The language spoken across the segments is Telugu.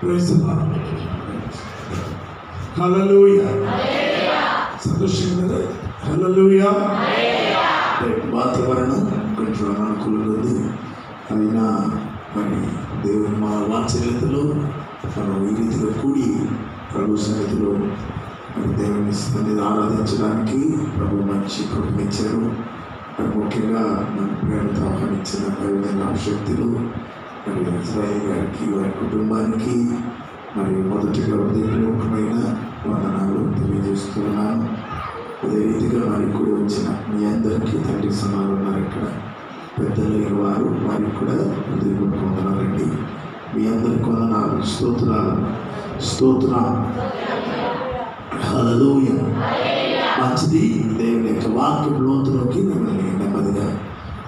Praise the lord. హల్లెలూయా. సంతోషంగా కదా? హల్లెలూయా. వాతావరణం కొంచెం అనుకూలంగా ఉంది. అయినా మరి దేవుని మా వాత్సల్యతలో మనం ఈ రీతిలో కూడి ప్రభు సన్నిధిలో మరి దేవుని సన్నిధిని ఆరాధించడానికి ప్రభు మంచి కృపనిచ్చారు. మరి ముఖ్యంగా మన ప్రేమతో ఆహ్వానించిన పరివిధంగా శక్తులు మరి ఇజ్రాయేల్ గారికి వారి కుటుంబానికి మరి మొదటిగా హృదయపూర్వకమైన వందనాలు తెలియజేస్తున్నాను. అదే రీతిగా మరి కూడా వచ్చిన మీ అందరికీ తండ్రి సమాలు ఉన్నారు. ఇక్కడ పెద్దలైన వారు వారికి కూడా హృదయపూర్వక వందనాలండి. మీ అందరికీ వందనాలు. స్తోత్రం. హల్లెలూయా. మంచిది. దేవుని యొక్క వాక్య లోతులోకి మిమ్మల్ని నెమ్మదిగా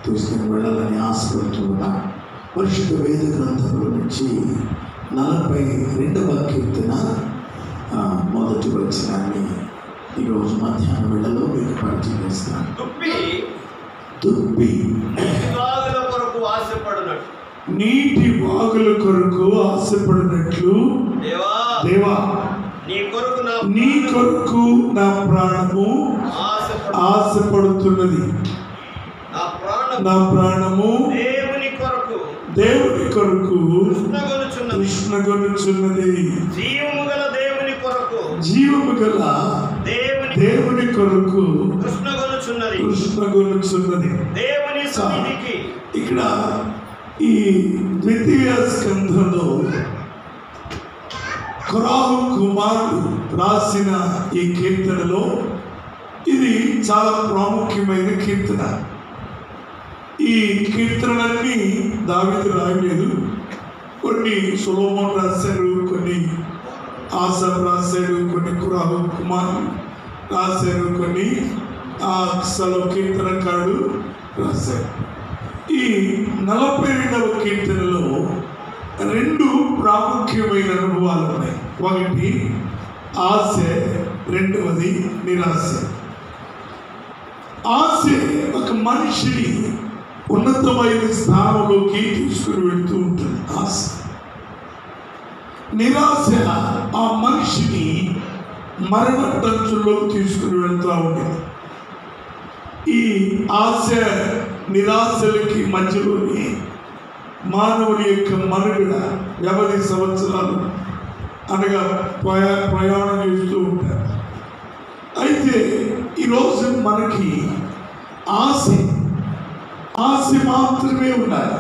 తీసుకుని వెళ్ళాలని ఆశపడుతున్నా. పరిశుద్ధ వేద గ్రంథంలో నుంచి 42వ కీర్తన మొదటి వచనాన్ని ఈరోజు మధ్యాహ్నం వేళలో మీకు పరిచయం చేస్తున్నాను. దుప్పి నీటి వాగుల కొరకు ఆశపడినట్లు దేవా నీ కొరకు నా ప్రాణము ఆశపడుతున్నది. నా ప్రాణము దేవుని కొరకు కృష్ణగొనుచున్నది. జీవము గల దేవుని కొరకు కృష్ణగొనుచున్నది. ఇక్కడ ఈ ద్వితీయ స్కంధంలో కొరాహు కుమారుడు రాసిన ఈ కీర్తనలో ఇది చాలా ప్రాముఖ్యమైన కీర్తన. ఈ కీర్తనలన్నీ దావీదు రాయలేదు. కొన్ని సొలొమోను రాశారు, కొన్ని ఆసాఫ్ రాశారు, కొన్ని కొరాహు కుమారుడు రాశారు, కొన్ని కీర్తనకారుడు రాశారు. ఈ 42వ కీర్తనలో 2 ప్రాముఖ్యమైన అనుభవాలు ఉన్నాయి. ఒకటి ఆశ, రెండవది నిరాశ. ఆశ ఒక మనిషిని ఉన్నతమైన స్థానంలోకి తీసుకుని వెళ్తూ ఉంటుంది. ఆశ. నిరాశ ఆ మనిషిని మరణటంచుల్లోకి తీసుకుని వెళ్తూ ఉంటుంది. ఈ ఆశ నిరాశలకి మధ్యలోని మానవుని యొక్క మనుగడ వ్యవధి సంవత్సరాలు అనగా ప్రయాణం చేస్తూ ఉంటారు. అయితే ఈరోజు మనకి ఆశ మాత్రమే ఉండాలి.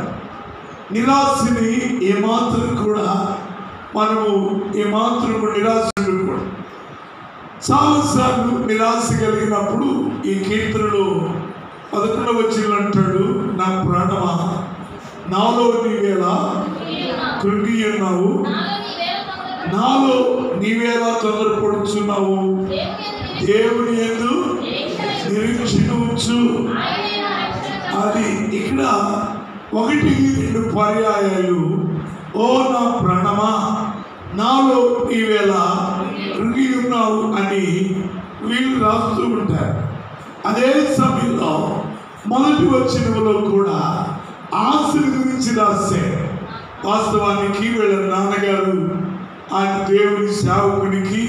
నిరాశని ఏమాత్రం కూడా మనము నిరాశ ఉండకూడదు. చాలాసార్లు నిరాశ కలిగినప్పుడు ఈ కీర్తనలో 11వ వచనం అంటాడు, నా ప్రాణమా నాలో నీవేలా కృంగి ఉన్నావు, నాలో నీవేలా తొందరపడుచున్నావు, దేవుని యందు నిరీక్షణ ఉంచు. అది ఇక్కడ 1-2 పర్యాయాలు ఓ నా ప్రాణమా నాలో నీవేలా కృంగి ఉన్నావు అని వీళ్ళు రాస్తూ ఉంటారు. అదే సమయంలో మొదటి వచనంలో కూడా ఆశల గురించి రాసే. వాస్తవానికి వీళ్ళ నాన్నగారు ఆయన దేవుని సేవకునికి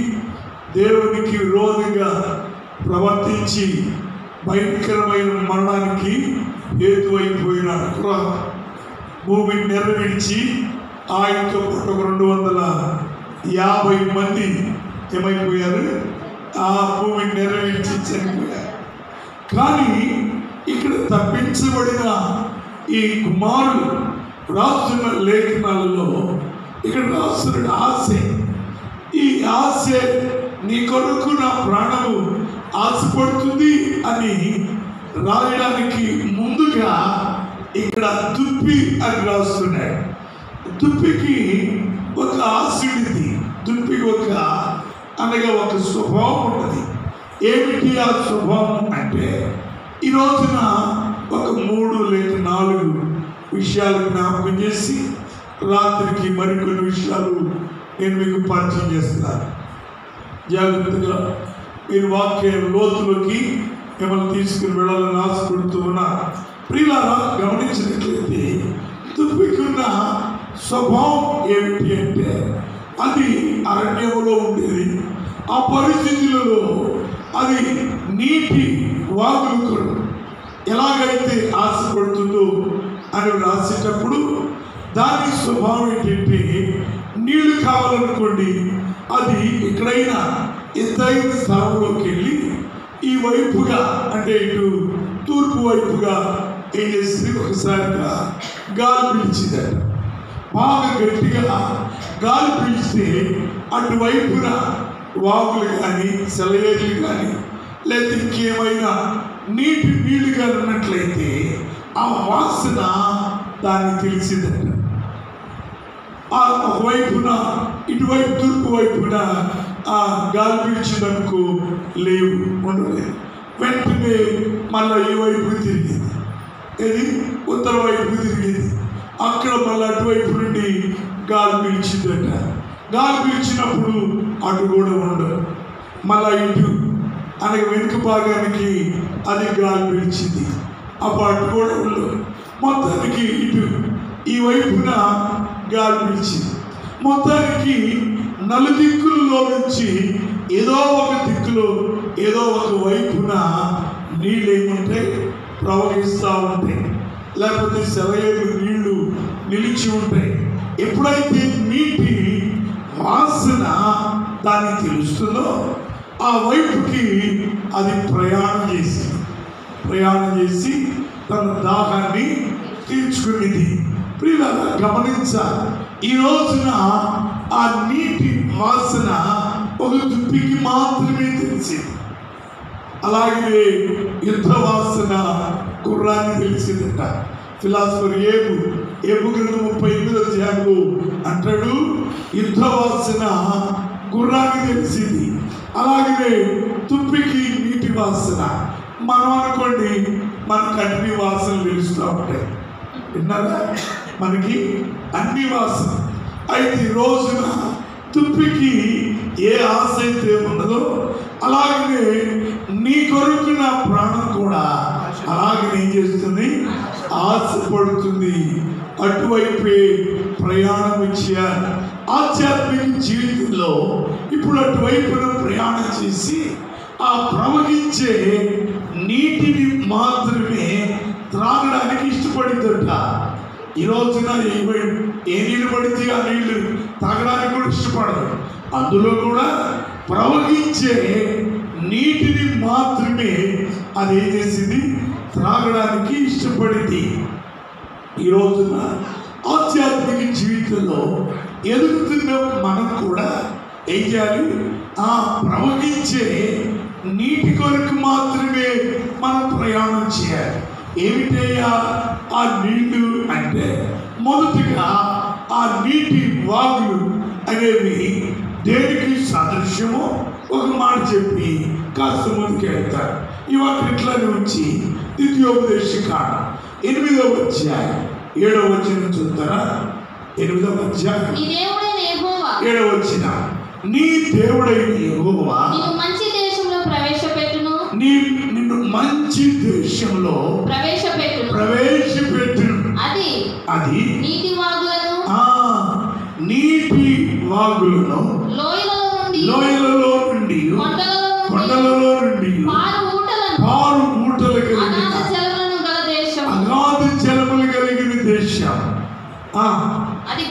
దేవునికి విరోధంగా ప్రవర్తించి భయంకరమైన మరణానికి హేతువైపోయినాడు. భూమిని నెరవేర్చి ఆయనతో పాటు 250 మంది ఏమైపోయారు, ఆ భూమిని నెరవేర్చి చనిపోయారు. కానీ ఇక్కడ తప్పించబడిన ఈ కుమారుడు రాస్తున్న లేఖనాలలో ఇక్కడ రాస్తున్న ఆశ. ఈ ఆశ నీ కొరకు నా ప్రాణము ఆశపడుతుంది అని రాయడానికి ముందుగా ఇక్కడ దుప్పి అని రాస్తున్నాడు. దుప్పికి ఒక ఆశ ఉంది. దుప్పికి ఒక స్వభావం ఉన్నది. ఏమిటి ఆ స్వభావం అంటే ఈ రోజున ఒక 3 లేదా 4 విషయాలు జ్ఞాపకం చేసి రాత్రికి మరికొన్ని విషయాలు నేను మీకు పరిచయం చేస్తున్నాను. జాగ్రత్తగా మీరు వాక్య లోతులోకి మిమ్మల్ని తీసుకుని వెళ్ళాలని ఆశపడుతూ ఉన్నా. ప్రియులారా, గమనించినట్లయితే దుప్పికున్న స్వభావం ఏమిటి అంటే అది అరణ్యంలో ఉండేది. ఆ పరిస్థితులలో అది నీటి వాగులు ఎలాగైతే ఆశపడుతుందో అని రాసేటప్పుడు దాని స్వభావం ఏంటంటే, నీళ్లు కావాలనుకోండి, అది ఎక్కడైనా ఎత్తైన స్థలంలోకి వెళ్ళి ఈ వైపుగా అంటే ఇటు తూర్పు వైపుగా ఏం చేసింది, ఒకసారిగా గాలి పీల్చిందట. బాగా గట్టిగా గాలి పీల్చితే అటువైపున వాగులు కానీ సెలయేర్లు కానీ లేదా ఇంకేమైనా నీళ్లు కానీ ఉన్నట్లయితే ఆ వాసన దానికి తెలిసిందట. ఆ ఒకవైపున ఇటువైపు తూర్పు వైపున ఆ గాలి పీల్చిందనుకో లేవు, ఉండలేదు. వెంటనే మళ్ళీ ఈ వైపు తిరిగింది, ఇది ఉత్తర వైపు తిరిగింది. అక్కడ మళ్ళీ అటువైపు నుండి గాలి పీల్చిందట. గాలి పీల్చినప్పుడు అటు కూడా ఉండదు. మళ్ళా ఇటు అనగా వెనుక భాగానికి అది గాలి పీల్చింది, అప్పుడు అటు కూడా ఉండదు. మొత్తానికి ఇటు ఈ వైపున గాలి పీల్చింది. మొత్తానికి నలుదిక్కులలో నుంచి ఏదో ఒక దిక్కులో ఏదో ఒక వైపున నీళ్ళు ఏముంటాయి, ప్రవహిస్తూ ఉంటాయి, లేకపోతే సెలయేరు నీళ్లు నిలిచి ఉంటాయి. ఎప్పుడైతే నీటి వాసన దానికి తెలుస్తుందో ఆ వైపుకి అది ప్రయాణం చేసి తన దాహాన్ని తీర్చుకునేది. ప్రియులారా గమనించాలి, ఈ రోజున ఆ నీటి వాసన ఒక దుప్పికి మాత్రమే తెలిసింది. అలాగే యుద్ధ వాసన గుర్రాన్ని తెలిసిందట. ఫిలాసఫర్ ఏబు గ్రంథం 38వ అధ్యాయంలో అంటాడు, యుద్ధ వాసన గుర్రాన్ని తెలిసింది. అలాగే తుప్పికి నీటి వాసన. మనం అనుకోండి, మనకు అన్ని వాసనలు తెలుస్తూ ఉంటాయి. విన్నారా? మనకి అన్ని వాసన. అయితే ఈ రోజున తుప్పికి ఏ ఆశ అయితే ఉన్నదో అలాగనే నీ కొరకు నా ప్రాణం కూడా అలాగే ఏం చేస్తుంది, ఆశపడుతుంది. అటువైపే ప్రయాణం చేయాలి. ఆధ్యాత్మిక జీవితంలో ఇప్పుడు అటువైపున ప్రయాణం చేసి ఆ ప్రవహించే నీటిని మాత్రమే త్రాగడానికి ఇష్టపడిందట. ఈ రోజున ఏ నీళ్ళు పడితే ఆ నీళ్లు తాగడానికి కూడా ఇష్టపడదు. అందులో కూడా ప్రవహించే నీటిని మాత్రమే అది ఏం చేసింది, త్రాగడానికి ఇష్టపడింది. ఈ రోజున ఆధ్యాత్మిక జీవితంలో ఎదుగుతున్న మనం కూడా ఏం చేయాలి, ఆ ప్రవహించే నీటి కొరకు మాత్రమే మనం ప్రయాణం చేయాలి. ఏమిటయ్యా ఆ నీళ్లు అంటే, మొదటిగా ఆ నీటి వాగులు అనేవి దేనికి సదృశ్యమో ఒక మాట చెప్పి కాస్త ముందుకు వెళ్తారు. ఈ వాటి ఇట్లా నుంచి ద్వితీయోపదేశకాండం 8వ అధ్యాయం 7వ వచనం చూస్తారా? 8వ అధ్యాయం 7వ వచనం, నీ దేవుడైన యెహోవా నిన్ను మంచి దేశంలో ప్రవేశపెట్టును, నిన్ను మంచి దేశంలో ప్రవేశపెట్టును. అది నీటి వాగులను లోయలలో నుండి కొండలలో నుండి పారు ఊటలు అగాధ జలములు కలిగిన దేశం. అది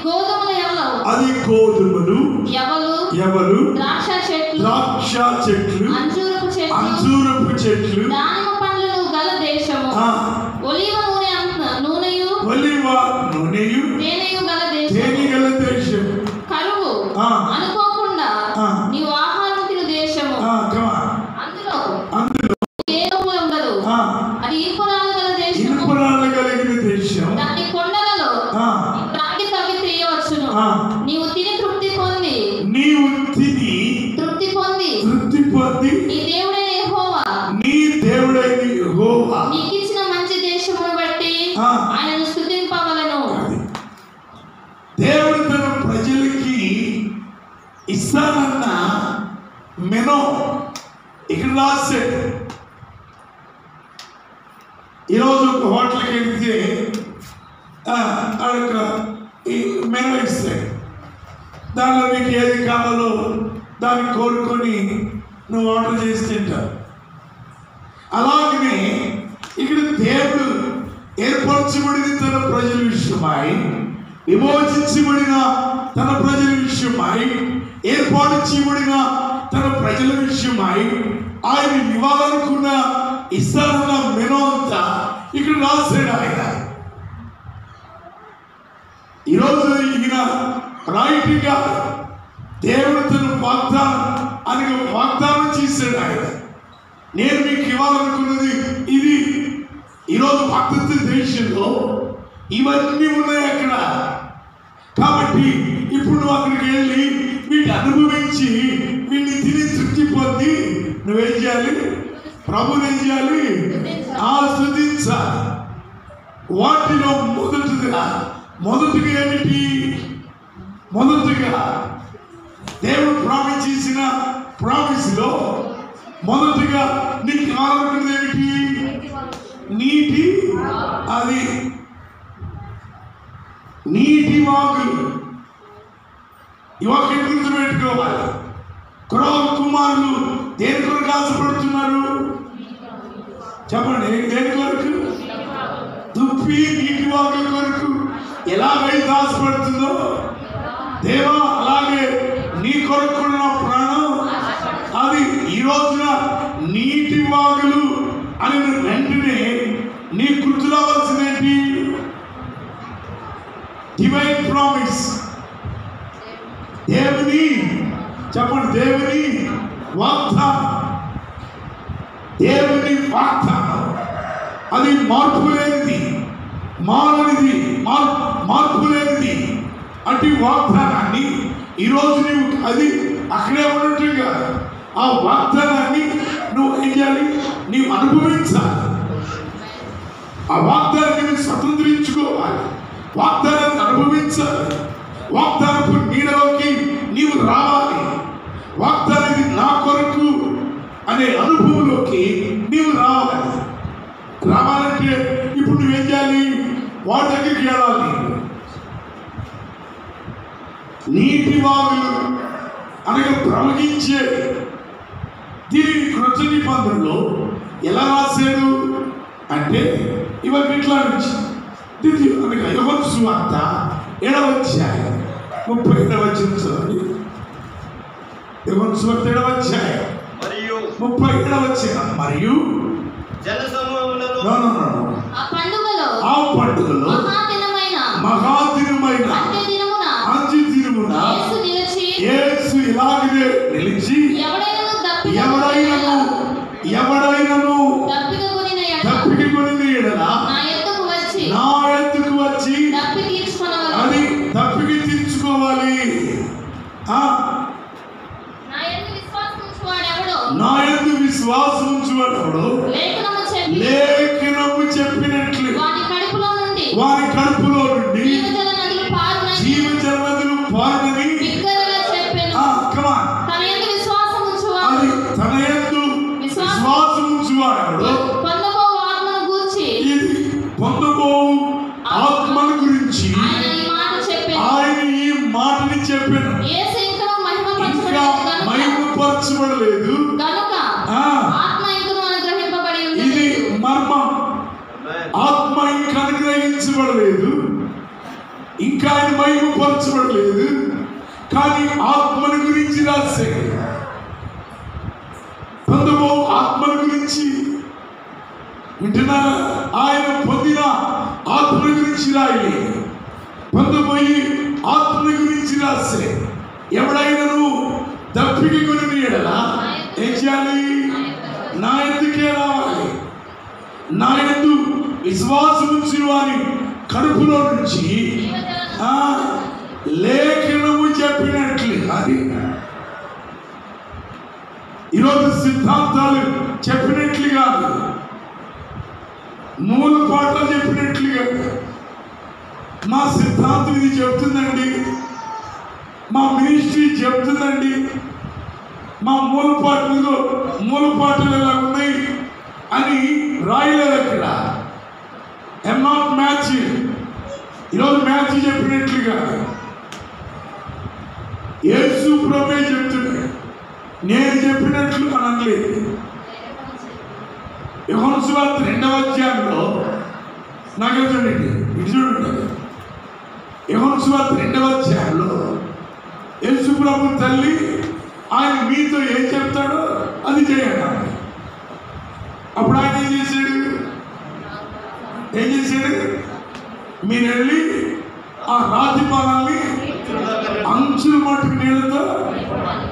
గోధుమలు, ఎవలు, ద్రాక్ష చెట్లు, అంజూరపు చెట్లు, దానిమ్మ పండ్లను గల దేశము, ఒలీవ నూనెయు తేనె గల దేశం. కరువు అనుకోకుండా నీవు ఆహారం తిను దేశము, అందులో ఉండదు. అది ఇనుపరాలు కలిగిన దేశం. దాని కొండలలో త్రాగి తీయవచ్చును. నీవు తిని తృప్తి పొంది నీ దేవుడైన యెహోవా నీకిచ్చిన మంచి దేశమును బట్టి ఆయనను స్తుతింపవలెను. దేవుడు తన ప్రజలకి ఇస్తానన్న మెనో ఇక్కడ రాశాడు. ఈరోజు ఒక హోటల్కి వెళితే మెనో ఇస్తాడు. దానిలో మీకు ఏది కావాలో దాన్ని కోరుకొని నువ్వు ఆర్డర్ చేసి తింటావు. అలాగనే ఇక్కడ దేవుడు ఏర్పరచబడిన తన ప్రజల విషయమై, విమోచించబడిన తన ప్రజల విషయమై, ఏర్పాటు చేయబడిన తన ప్రజల విషయమై ఆయన ఇవ్వాలనుకున్న ఇస్తారన్న మెనూ అంతా ఇక్కడ రాశాడు ఆయన. ఈరోజు ఈయన రైట్గా దేవుడు తన వాగ్దానం చేశాడు ఆయన. నేను మీకు ఇవ్వాలనుకున్నది ఇది. ఈరోజు భక్తి దేశంలో ఇవన్నీ ఉన్నాయి అక్కడ. కాబట్టి ఇప్పుడు నువ్వు అక్కడికి వెళ్ళి వీటిని అనుభవించి వీటిని తిని తృప్తి పొంది నువ్వేం చేయాలి? ప్రభుని ఏం చేయాలి? ఆస్వాదించాలి. వాటిలో మొదటిగా ఏమిటి? మొదటిగా దేవుడు ప్రామిస్ చేసిన ప్రామిస్లో మొదటిగా నీకు కావాలనుకున్నది ఏమిటి? నీటి, అది నీటి వాగులు. ఇవాళ గుర్తుపెట్టుకోవాలి. కుమారులు దేని కొరకు ఆశపడుతున్నారు? చెప్పండి, దేని కొరకు? దుప్పి నీటి వాగుల కొరకు ఎలాగైతే ఆశపడుతుందో దేవా, అలాగే నీ కొరకు నా ప్రాణం అది ఈ రోజున నీటి వాగులు అని వెంటనే నీ గుర్తు రావాల్సిందేంటి? Divine promise. దేవుని, చెప్పండి, దేవుని వాగ్దానం. దేవుని వాగ్దానం అది మార్పు లేనిది, మారనిది, మార్పు లేనిది. అటు వాగ్దానాన్ని ఈరోజు నువ్వు అది అక్కడే ఉన్నట్టుగా ఆ వాగ్దానాన్ని నువ్వు ఏం చేయాలి? నీవు అనుభవించాలి. ఆ వాగ్దానాన్ని నువ్వు స్వతంత్రించుకోవాలి. వాగ్దానాన్ని అనుభవించాలి. వాగ్దానపు నీడలోకి నీవు రావాలి. వాగ్దానాన్ని నా కొరకు అనే అనుభవంలోకి నీవు రావాలి. రావాలంటే ఇప్పుడు నువ్వేం చేయాలి? వాటి దగ్గరికి వెళ్ళాలి. నీటి వాగులు అనగా ప్రవహించే. దీనిని కృత నిబంధనలో ఎలా రాశాడు అంటే ఇవాళ ఇట్లా నుంచి అనగా యోహాను సువార్త 7వ అధ్యాయం 37వ వచనం చదవండి. యోహాను సువార్త 7వ అధ్యాయం 37వ వచనం. మరియు ఆ పండుగలో మహాదినమైన యేసు ఇలాగనే నిలిచి ఎవడైనను దప్పిక కొనిన యెడల నా యొద్దకు వచ్చి అది దప్పిక తీర్చుకోవాలి. నా యందు విశ్వాసం ఉంచువాడెవడో లేఖనము చెప్పినట్లు వారి కడుపులో నుండి జీవజల నదులు పారునని అది తన యందు విశ్వాసం ఉంచువాడెవడో పొందబో ఆత్మను గురించి ఆయన ఈ మాటని చెప్పాను. ఇంకా మహిమపరచబడలేదు. ఇది మర్మం. ఆత్మ ఇంకా అనుగ్రహించబడలేదు, ఇంకా ఆయన మహిమపరచబడలేదు. కానీ ఆత్మను గురించి రాశాడు. పొందబో ఆత్మను గురించి వింటున్నారా? ఆయన పొందిన ఆత్మను గురించి రాయి. పొందబోయి ఆత్మను గురించి రాసే. ఎవడైనాను దప్పిక కొనిన యెడల ఏం చేయాలి? నా యొద్దకే రావాలి. నా యందు విశ్వాసం ఉంచిన వారి కడుపులో నుంచి లేఖనము చెప్పినట్లు. అది ఈరోజు సిద్ధాంతాలు చెప్పినట్లు కాదు, మూల పాటలు చెప్పినట్లుగా. మా సిద్ధాంతం ఇది చెప్తుందండి, మా మినిస్ట్రీ చెప్తుందండి, మా మూలపాటలు ఎలా ఉన్నాయి అని రాయలేదు అక్కడ. I'm not match. ఈరోజు మ్యాచ్ చెప్పినట్లుగా యేసు ప్రభువే చెప్తున్నాడు, నేను చెప్పినట్లు అనలేదు. యోహాను సువార్త 2వ అధ్యాయంలో నాకు చూడండి, ఇది చూడండి, యోహాను సువార్త 2వ అధ్యాయంలో యేసు ప్రభు తల్లి ఆయన మీతో ఏం చెప్తాడో అది చేయండి. అప్పుడు ఆయన ఏం చేశాడు? మీరు వెళ్ళి ఆ రాతి పాలల్ని అంచుల మట్టుకు నీళ్ళతో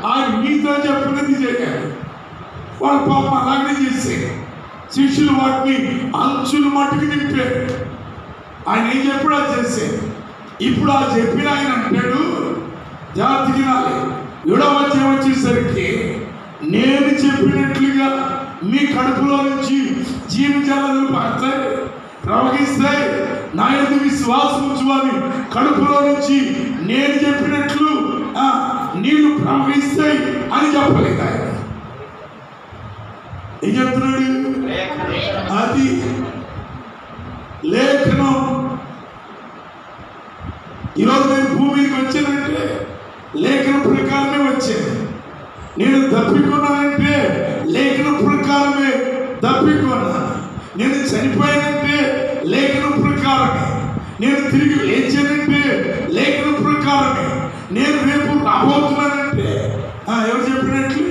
ఆయన మీతో చెప్పినది చేయాలి. వాళ్ళ పాపం అలాగే చేస్తే శిష్యులు వాటిని అంచుల మట్టుకు నింపారు. ఆయన ఏం చెప్పాడు అది చేస్తే. ఇప్పుడు ఆ చెప్పిన ఆయన అంటాడు, జాగ్రత్తగా వినాలి, 7వ అధ్యాయం వచ్చేసరికి నేను చెప్పినట్లుగా మీ కడుపులో నుంచి జీవజలాలు పడతాయి, ప్రవహిస్తాయి. నా యందు విశ్వాసం ఉంచువాని కడుపులో నుంచి నేను చెప్పినట్లు నీళ్లు ప్రవహిస్తాయి అని చెప్పలేదు ఆయన. ఏం చెప్తున్నాడు? అది లేఖనం. ఈరోజు నేను భూమికి వచ్చానంటే లేఖన ప్రకారమే వచ్చాను. నేను తప్పికొన్నానంటే లేఖన ప్రకారమే తప్పికొన్నాను. నేను చనిపోయానంటే లేఖన ప్రకారమే. నేను తిరిగి లేచానంటే లేఖన ప్రకారమే. నేను రేపు రాబోతున్నానంటే ఎవరు చెప్పినట్లు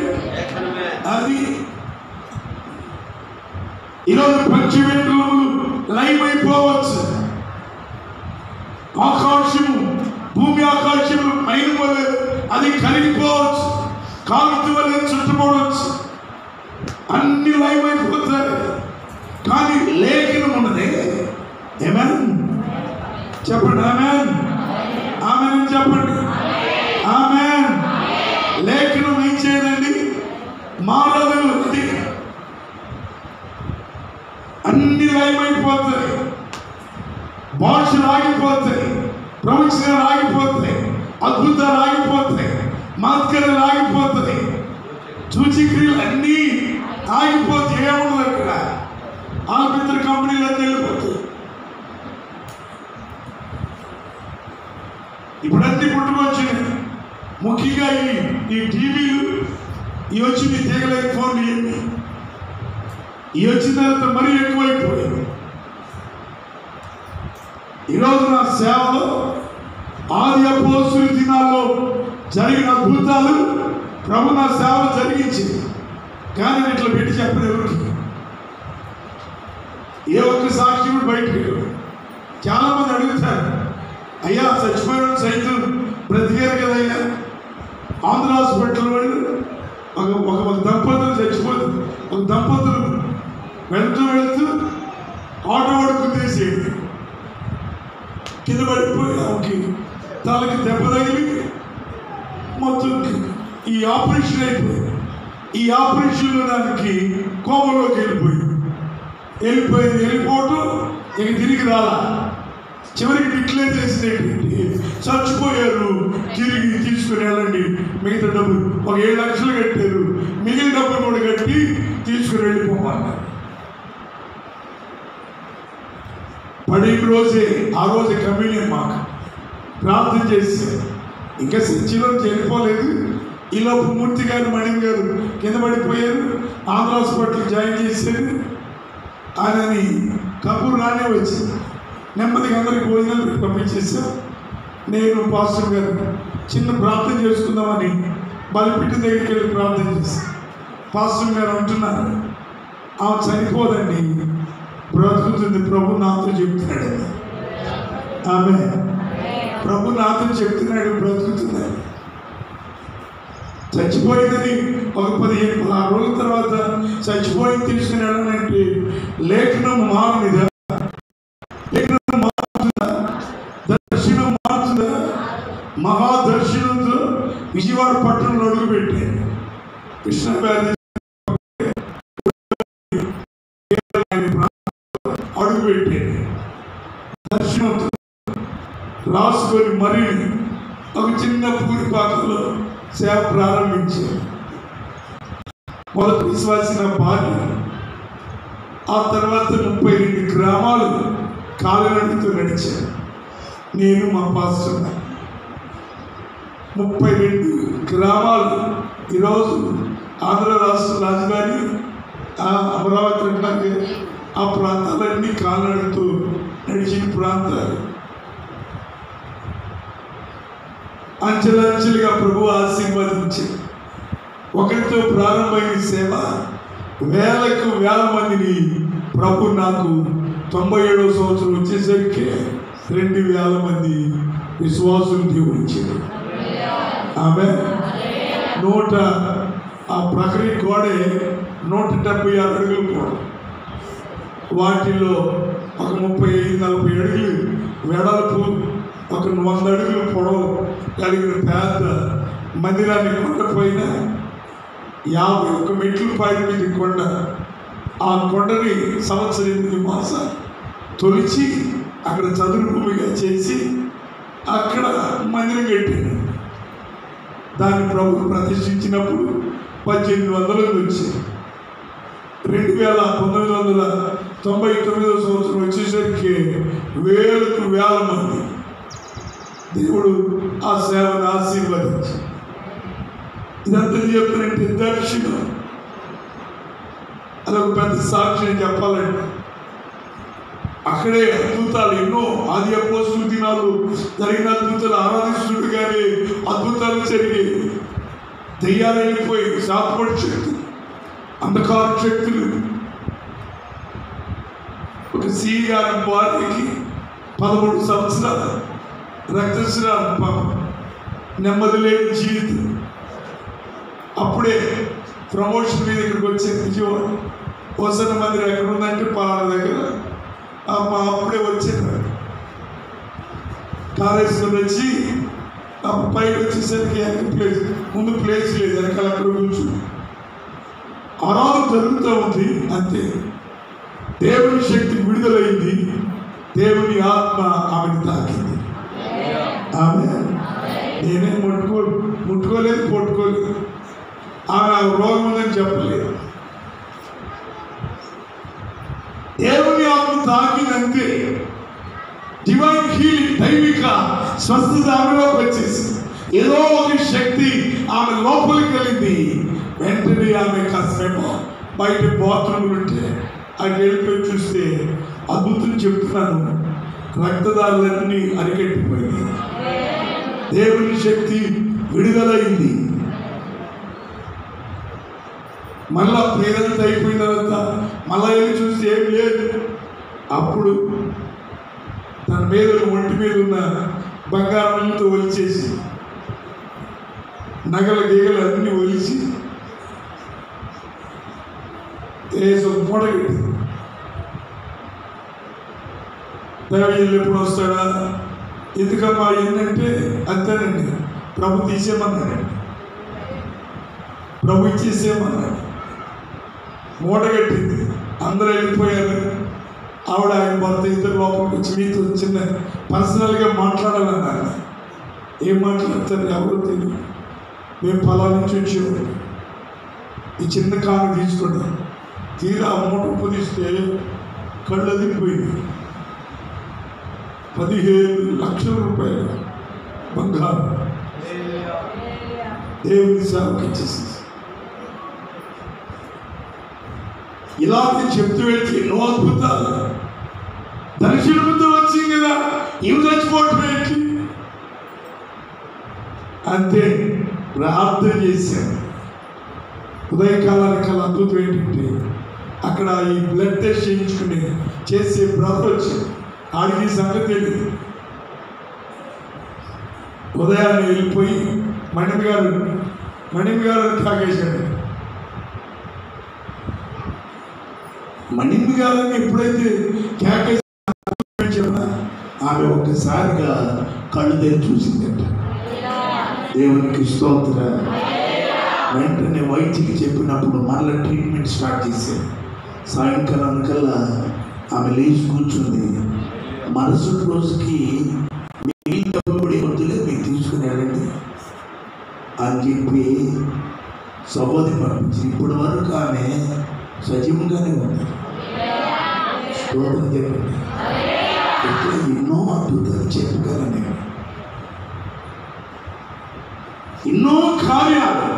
అది. ఈరోజు పంచవేంద్రములు లైవ్ అయిపోవచ్చు. ఆకాశము, భూమి ఆకాశము మైలు వలె అది కరిగిపోవచ్చు, కాలుతు వలె చుట్టుకోవచ్చు, అన్ని లైవ్ అయిపోతాయి. కానీ లేఖనం ఉన్నది. ఆమేన్ చెప్పండి, ఆమేన్ ఆమేన్ చెప్పండి, ఆమేన్. లేఖనం ఏం చేయదండి? మారదు. అది అన్ని లైవ్ అయిపోతాయి, భాషలు ఆగిపోతాయి, ప్రవచనాలు ఆగిపోతాయి, అద్భుతాలు ఆగిపోతాయి, మాత్కర్యాలు ఆగిపోతాయి, సూచక్రియలు అన్నీ ఆగిపోతే ఏముండదు అక్కడ. ఆల్పిత్ర కంపెనీలు అన్నీ వెళ్ళిపోతాయి. ఇప్పుడు అన్ని పుట్టుకొచ్చినాయి. ముఖ్యంగా ఈ టీవీలు ఈ వచ్చింది, తీగలేని ఫోన్లు ఇవన్నీ ఈ వచ్చిన తర్వాత మరీ ఎక్కువైపోయాయి. ఈరోజు నా సేవలో ఆది అపోస్తలుల దినాల్లో జరిగిన అద్భుతాలు ప్రభు నా సేవలు జరిగించింది. కానీ నేను ఇట్లా పెట్టి చెప్పిన ఎవరికి ఏ ఒక్క సాక్షి కూడా బయటకు వెళ్ళారు. చాలామంది అడుగుతారు, అయ్యా చచ్చిపోయిన సైతం బ్రతికారు కదయ్యా. ఆంధ్ర హాస్పిటల్ వాళ్ళు ఒక దంపతులు చచ్చిపోతుంది. ఒక దంపతులు వెళ్తూ ఆటో వాడు గుద్దేసేది, కింద పడిపోయి ఆమెకి తలకి దెబ్బ తగిలి మొత్తం ఈ ఆపరేషన్ అయిపోయింది. ఈ ఆపరేషన్లో దానికి కోమలోకి వెళ్ళిపోవటం ఇక తిరిగి రాలా. చివరికి డిక్లేర్ చేసినటువంటి చచ్చిపోయారు, తిరిగి తీసుకుని వెళ్ళండి, మిగతా డబ్బులు ఒక 7 లక్షలు కట్టారు, మిగిలిన డబ్బులు కూడా కట్టి తీసుకుని వెళ్ళిపోమన్నారు. పడిన రోజే ఆ రోజు కమ్యూనియన్ మాకు ప్రార్థన చేసి ఇంకా చర్చిలో చనిపోలేదు. ఈలోపు మూర్తి గారు, మణిం గారు కింద పడిపోయారు. ఆంధ్ర హాస్పిటల్ జాయిన్ చేశారు. ఆయనని కబూర్ రానే వచ్చింది. నెమ్మదిగా అందరికి భోజనాలు పంపించేసాం. నేను పాస్టర్ గారు చిన్న ప్రార్థన చేసుకుందామని బలిపిట్టి దగ్గరికి వెళ్ళి ప్రార్థన చేశాను. పాస్టర్ గారు అంటున్నారు, ఆమె చనిపోదండి, బ్రతుకుతుంది, ప్రభు నాతో చెప్తున్నాడు. ఆమె ప్రభు నాతో చెప్తున్నాడు, బ్రతుకుతుందని. చచ్చిపోయిందని ఒక 15-16 రోజుల తర్వాత చచ్చిపోయింది తీసుకుని వెళ్ళాలంటే లేఖనం మారునిదా? లేఖనం మారుతుందా? దర్శనం మారుతుందా? మహాదర్శనంతో విజయవాడ పట్టణంలో అడుగుపెట్టాను. కృష్ణ అడుగుపెట్టాను. దర్శనంతో రాసుకొని మరి ఒక చిన్న పూరిపాకలో సేవ ప్రారంభించాను. మొదటి విశ్వాసిన భార్య, ఆ తర్వాత 32 గ్రామాలు కాలినడకతో నడిచాను. నేను మా పాస్టర్ 32 గ్రామాలు ఈరోజు ఆంధ్ర రాష్ట్ర రాజధాని అమరావతి అంటే ఆ ప్రాంతాలన్నీ కాలినడుతూ నడిచిన ప్రాంతాలు. అంచెలంచెలుగా ప్రభు ఆశీర్వదించి ఒకరితో ప్రారంభమైన సేవ వేలకు వేల మందిని ప్రభు నాకు 97వ సంవత్సరం వచ్చేసరికి 2000 మంది విశ్వాసులు దేవుడిచ్చారు. ఆమె ఆ ప్రహరీ గోడే 176 అడుగులు కూడా, వాటిల్లో ఒక 35-40 అడుగులు వెడల్పు, ఒక 100 అడుగులు పొడవు కలిగిన పెద్ద మందిరాన్ని కొండపోయిన 51 మెట్లు పైన మీద కొండ. ఆ కొండని సంవత్సరం 8 మాసాలు తొలిచి అక్కడ చదురు భూమిగా చేసి అక్కడ మందిరం కట్టింది. దాన్ని ప్రభు ప్రతిష్ఠించినప్పుడు 1800 నుంచి 1999వ సంవత్సరం వచ్చేసరికి వేలకు వేల మంది దేవుడు ఆ సేవను ఆశీర్వదించి. ఇదంతా చెప్పినట్టు దర్శనం అదొక పెద్ద సాక్షి చెప్పాలంటే అక్కడే అద్భుతాలు ఎన్నో, ఆది అపోస్తలుల దినాలు జరిగిన అద్భుతాలు ఆరాధిస్తుడు కానీ అద్భుతాలు జరిగాయి. దెయ్యాలు వెళ్ళిపోయి, శాపపడి శక్తులు, అంధకార శక్తులు. ఒక సీగారి భార్యకి 13 సంవత్సరాలు రక్తస్రావం, నెమ్మది లేని జీవితం. అప్పుడే ప్రమోషన్ మీద ఇక్కడికి వచ్చే విజయవాడ వసన మందిరం ఎక్కడ ఉందంటే పలానా దగ్గర. అప్పుడే వచ్చేది కాలేజీలో వచ్చి పైకి వచ్చేసరికి ప్లేస్, ముందు ప్లేస్ లేదు, వెనకాల అక్కడ కూర్చుని ఆరాధన జరుగుతూ ఉంది. అంతే, దేవుని శక్తి విడుదలైంది, దేవుని ఆత్మ ఆమెను తాకింది. ఆమె నేనే ముట్టుకోలేదు, పట్టుకోలేదు. ఆమె రోగం ఉందని చెప్పలేదు. దేవుని ఆత్మ తాకిందంతే, డివైన్ హీలింగ్, దైవిక స్వస్థత ఆమెలోకి వచ్చేసి ఏదో ఒక శక్తి ఆమె లోపలికి వెళ్ళింది. వెంటనే ఆమె కాసేపు బయట బాత్రూములు ఉంటే అటు వెళ్ళిపోయి చూస్తే అద్భుతం చెప్తున్నాను, రక్తదారులన్నీ అరికెట్టిపోయింది. దేవుని శక్తి విడుదలైంది. మళ్ళా ప్రేరంత అయిపోయిన తర్వాత మళ్ళా వెళ్ళి చూస్తే ఏం లేదు. అప్పుడు తన మీద ఒంటి మీద ఉన్న బంగారంతో ఒలిచేసి, నగల గీగలు అన్నీ ఒలిచి మూడగట్టి, దైవజనులు ఎప్పుడు వస్తాడా, ఎందుకమ్మా ఏంటంటే అంతేనండి, ప్రభు తీసేయమన్నాడండి, ప్రభు ఇచ్చేసేయమన్నాడు. మూటగట్టింది, అందరూ వెళ్ళిపోయారు. ఆవిడ ఆయన భర్త ఇద్దరు లోపలికి వచ్చి మీతో చిన్న పర్సనల్గా మాట్లాడాలన్నారు. ఏం మాట్లాడతారు ఎవరు తెలియదు. మేము పొలం నుంచి వచ్చేవాడు, ఈ చిన్న కారు తీసుకున్నాం. తీరా మూట ఉప్పు తీస్తే కళ్ళు అదిరిపోయింది. 15 లక్షల రూపాయలు బంగారం దేవుని సేవకి ఇచ్చేసి. ఇలాంటి చెప్తూ వెళ్తే ఎన్నో అద్భుతాలు. దర్శనముతో వచ్చింది కదా, ఇవి చచ్చిపోవటం ఏంటి అంతే. ప్రార్థన చేశాను. ఉదయకాలానికి అద్భుతం ఏంటంటే అక్కడ ఈ బ్లడ్ టెస్ట్ చేయించుకుని చేసే బ్రదర్ వచ్చి ఆడికి సంగతి తెలియదు. ఉదయాన్నే వెళ్ళిపోయి మణిమి గారు తాగేశాడు. మణిమి గారిని ఎప్పుడైతే కేకేసాడో ఆమె ఒక్కసారిగా కళ్ళు తెరిచి చూసిందంట. దేవునికి స్తోత్ర. వెంటనే వైద్యుకి చెప్పినప్పుడు మళ్ళీ ట్రీట్మెంట్ స్టార్ట్ చేశారు. సాయంకాలం కల్లా ఆమె లేచి కూర్చుంది. మరుసటి రోజుకి మీకు డబ్బులు వద్దులే, మీకు తీసుకుని వెళ్ళండి అని చెప్పి సహోదరి పంపించి ఇప్పటి వరకు ఆమె సజీవంగానే ఉంది. స్తోత్రం చెప్పండి. ఇట్లా ఎన్నో అద్భుతాలు చెప్పగలను నేను. ఎన్నో కార్యాలు.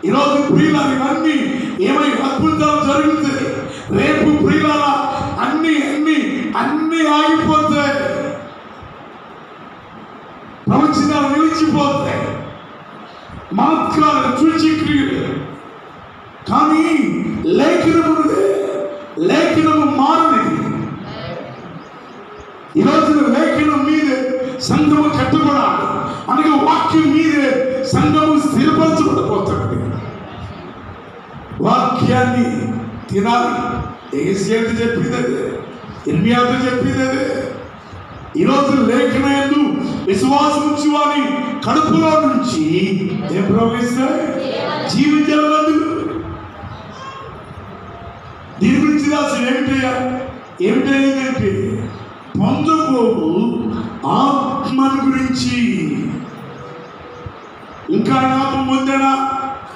ఈరోజు ప్రియులారా ఇవన్నీ ఏమై అద్భుతాలు జరుగుతాయి. రేపు ప్రియులారా అన్ని అన్ని అన్ని ఆగిపోతాయి, ప్రవచనాలు నిలిచిపోతాయి, మహత్కారాలు సూచక్రియలు. కానీ లేఖనము మారనిది. ఈరోజు లేఖనం మీదే సంఘము కట్టబడాలి, అనగా వాక్యం మీదే సంఘము స్థిరపరచబడిపోతుంది. వాక్యాన్ని తినాలి. ఏసియాతో చెప్పిందే, ఇర్మియాతో చెప్పిందే. ఈరోజు లేఖనందు విశ్వాసం ఉంచు వారి కడుపులో నుంచి ఏం ప్రవహిస్తాయి? జీవించాలి. దీని గురించి రాసి ఏమిటంటే పొందబోవు ఆత్మను గురించి. ఇంకా ఆత్మ పొందాడా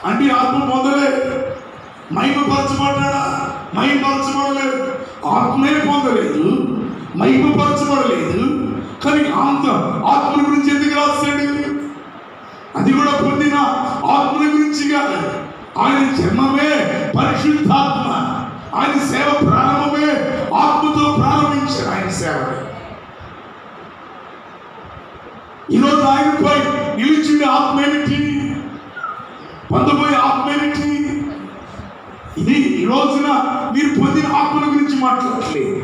అంటే ఆత్మ పొందలే. మహిమపరచబడ్డా, మహిమపరచబడలేదు. ఆత్మే పొందలేదు, మహిమపరచబడలేదు. కానీ ఆత్మ గురించి ఎందుకు రాస్తాడు? అది కూడా పొందిన ఆత్మల గురించి కాదు. ఆయన జన్మమే పరిశుద్ధాత్మ. ఆయన సేవ ప్రారంభమే ఆత్మతో ప్రారంభించాడు. ఆయన సేవ ఈరోజు ఆయనపై నిలిచిన ఆత్మ ఏమిటి? పొందబోయే ఆత్మ ఏమిటి? ఇది ఈ రోజున మీరు పొందిన ఆత్మల గురించి మాట్లాడలేదు,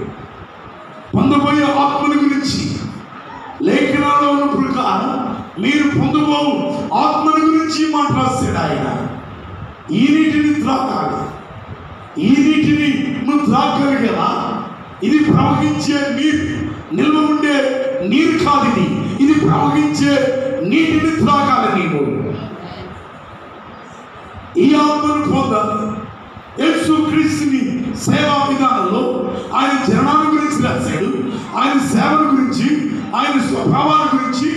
పొందబోయే ఆత్మల గురించి. లేఖనాల్లో ఉన్న ప్రకారం మీరు పొందబో ఆత్మల గురించి మాట్లాడాడు ఆయన. ఈ నీటిని త్రాగాలి. ఈ నీటిని నువ్వు త్రాగలిగేలా? ఇది ప్రవహించే నీరు, నిల్వ ఉండే నీరు కాదు. ఇది ప్రవహించే నీటిని త్రాగాలి నీవు. ఈ ఆత్మను పొందాలి. యేసు క్రీస్తుని సేవా విధానంలో ఆయన జనాన్ని గురించి రాశాడు, ఆయన సేవల గురించి, ఆయన స్వభావాల గురించి.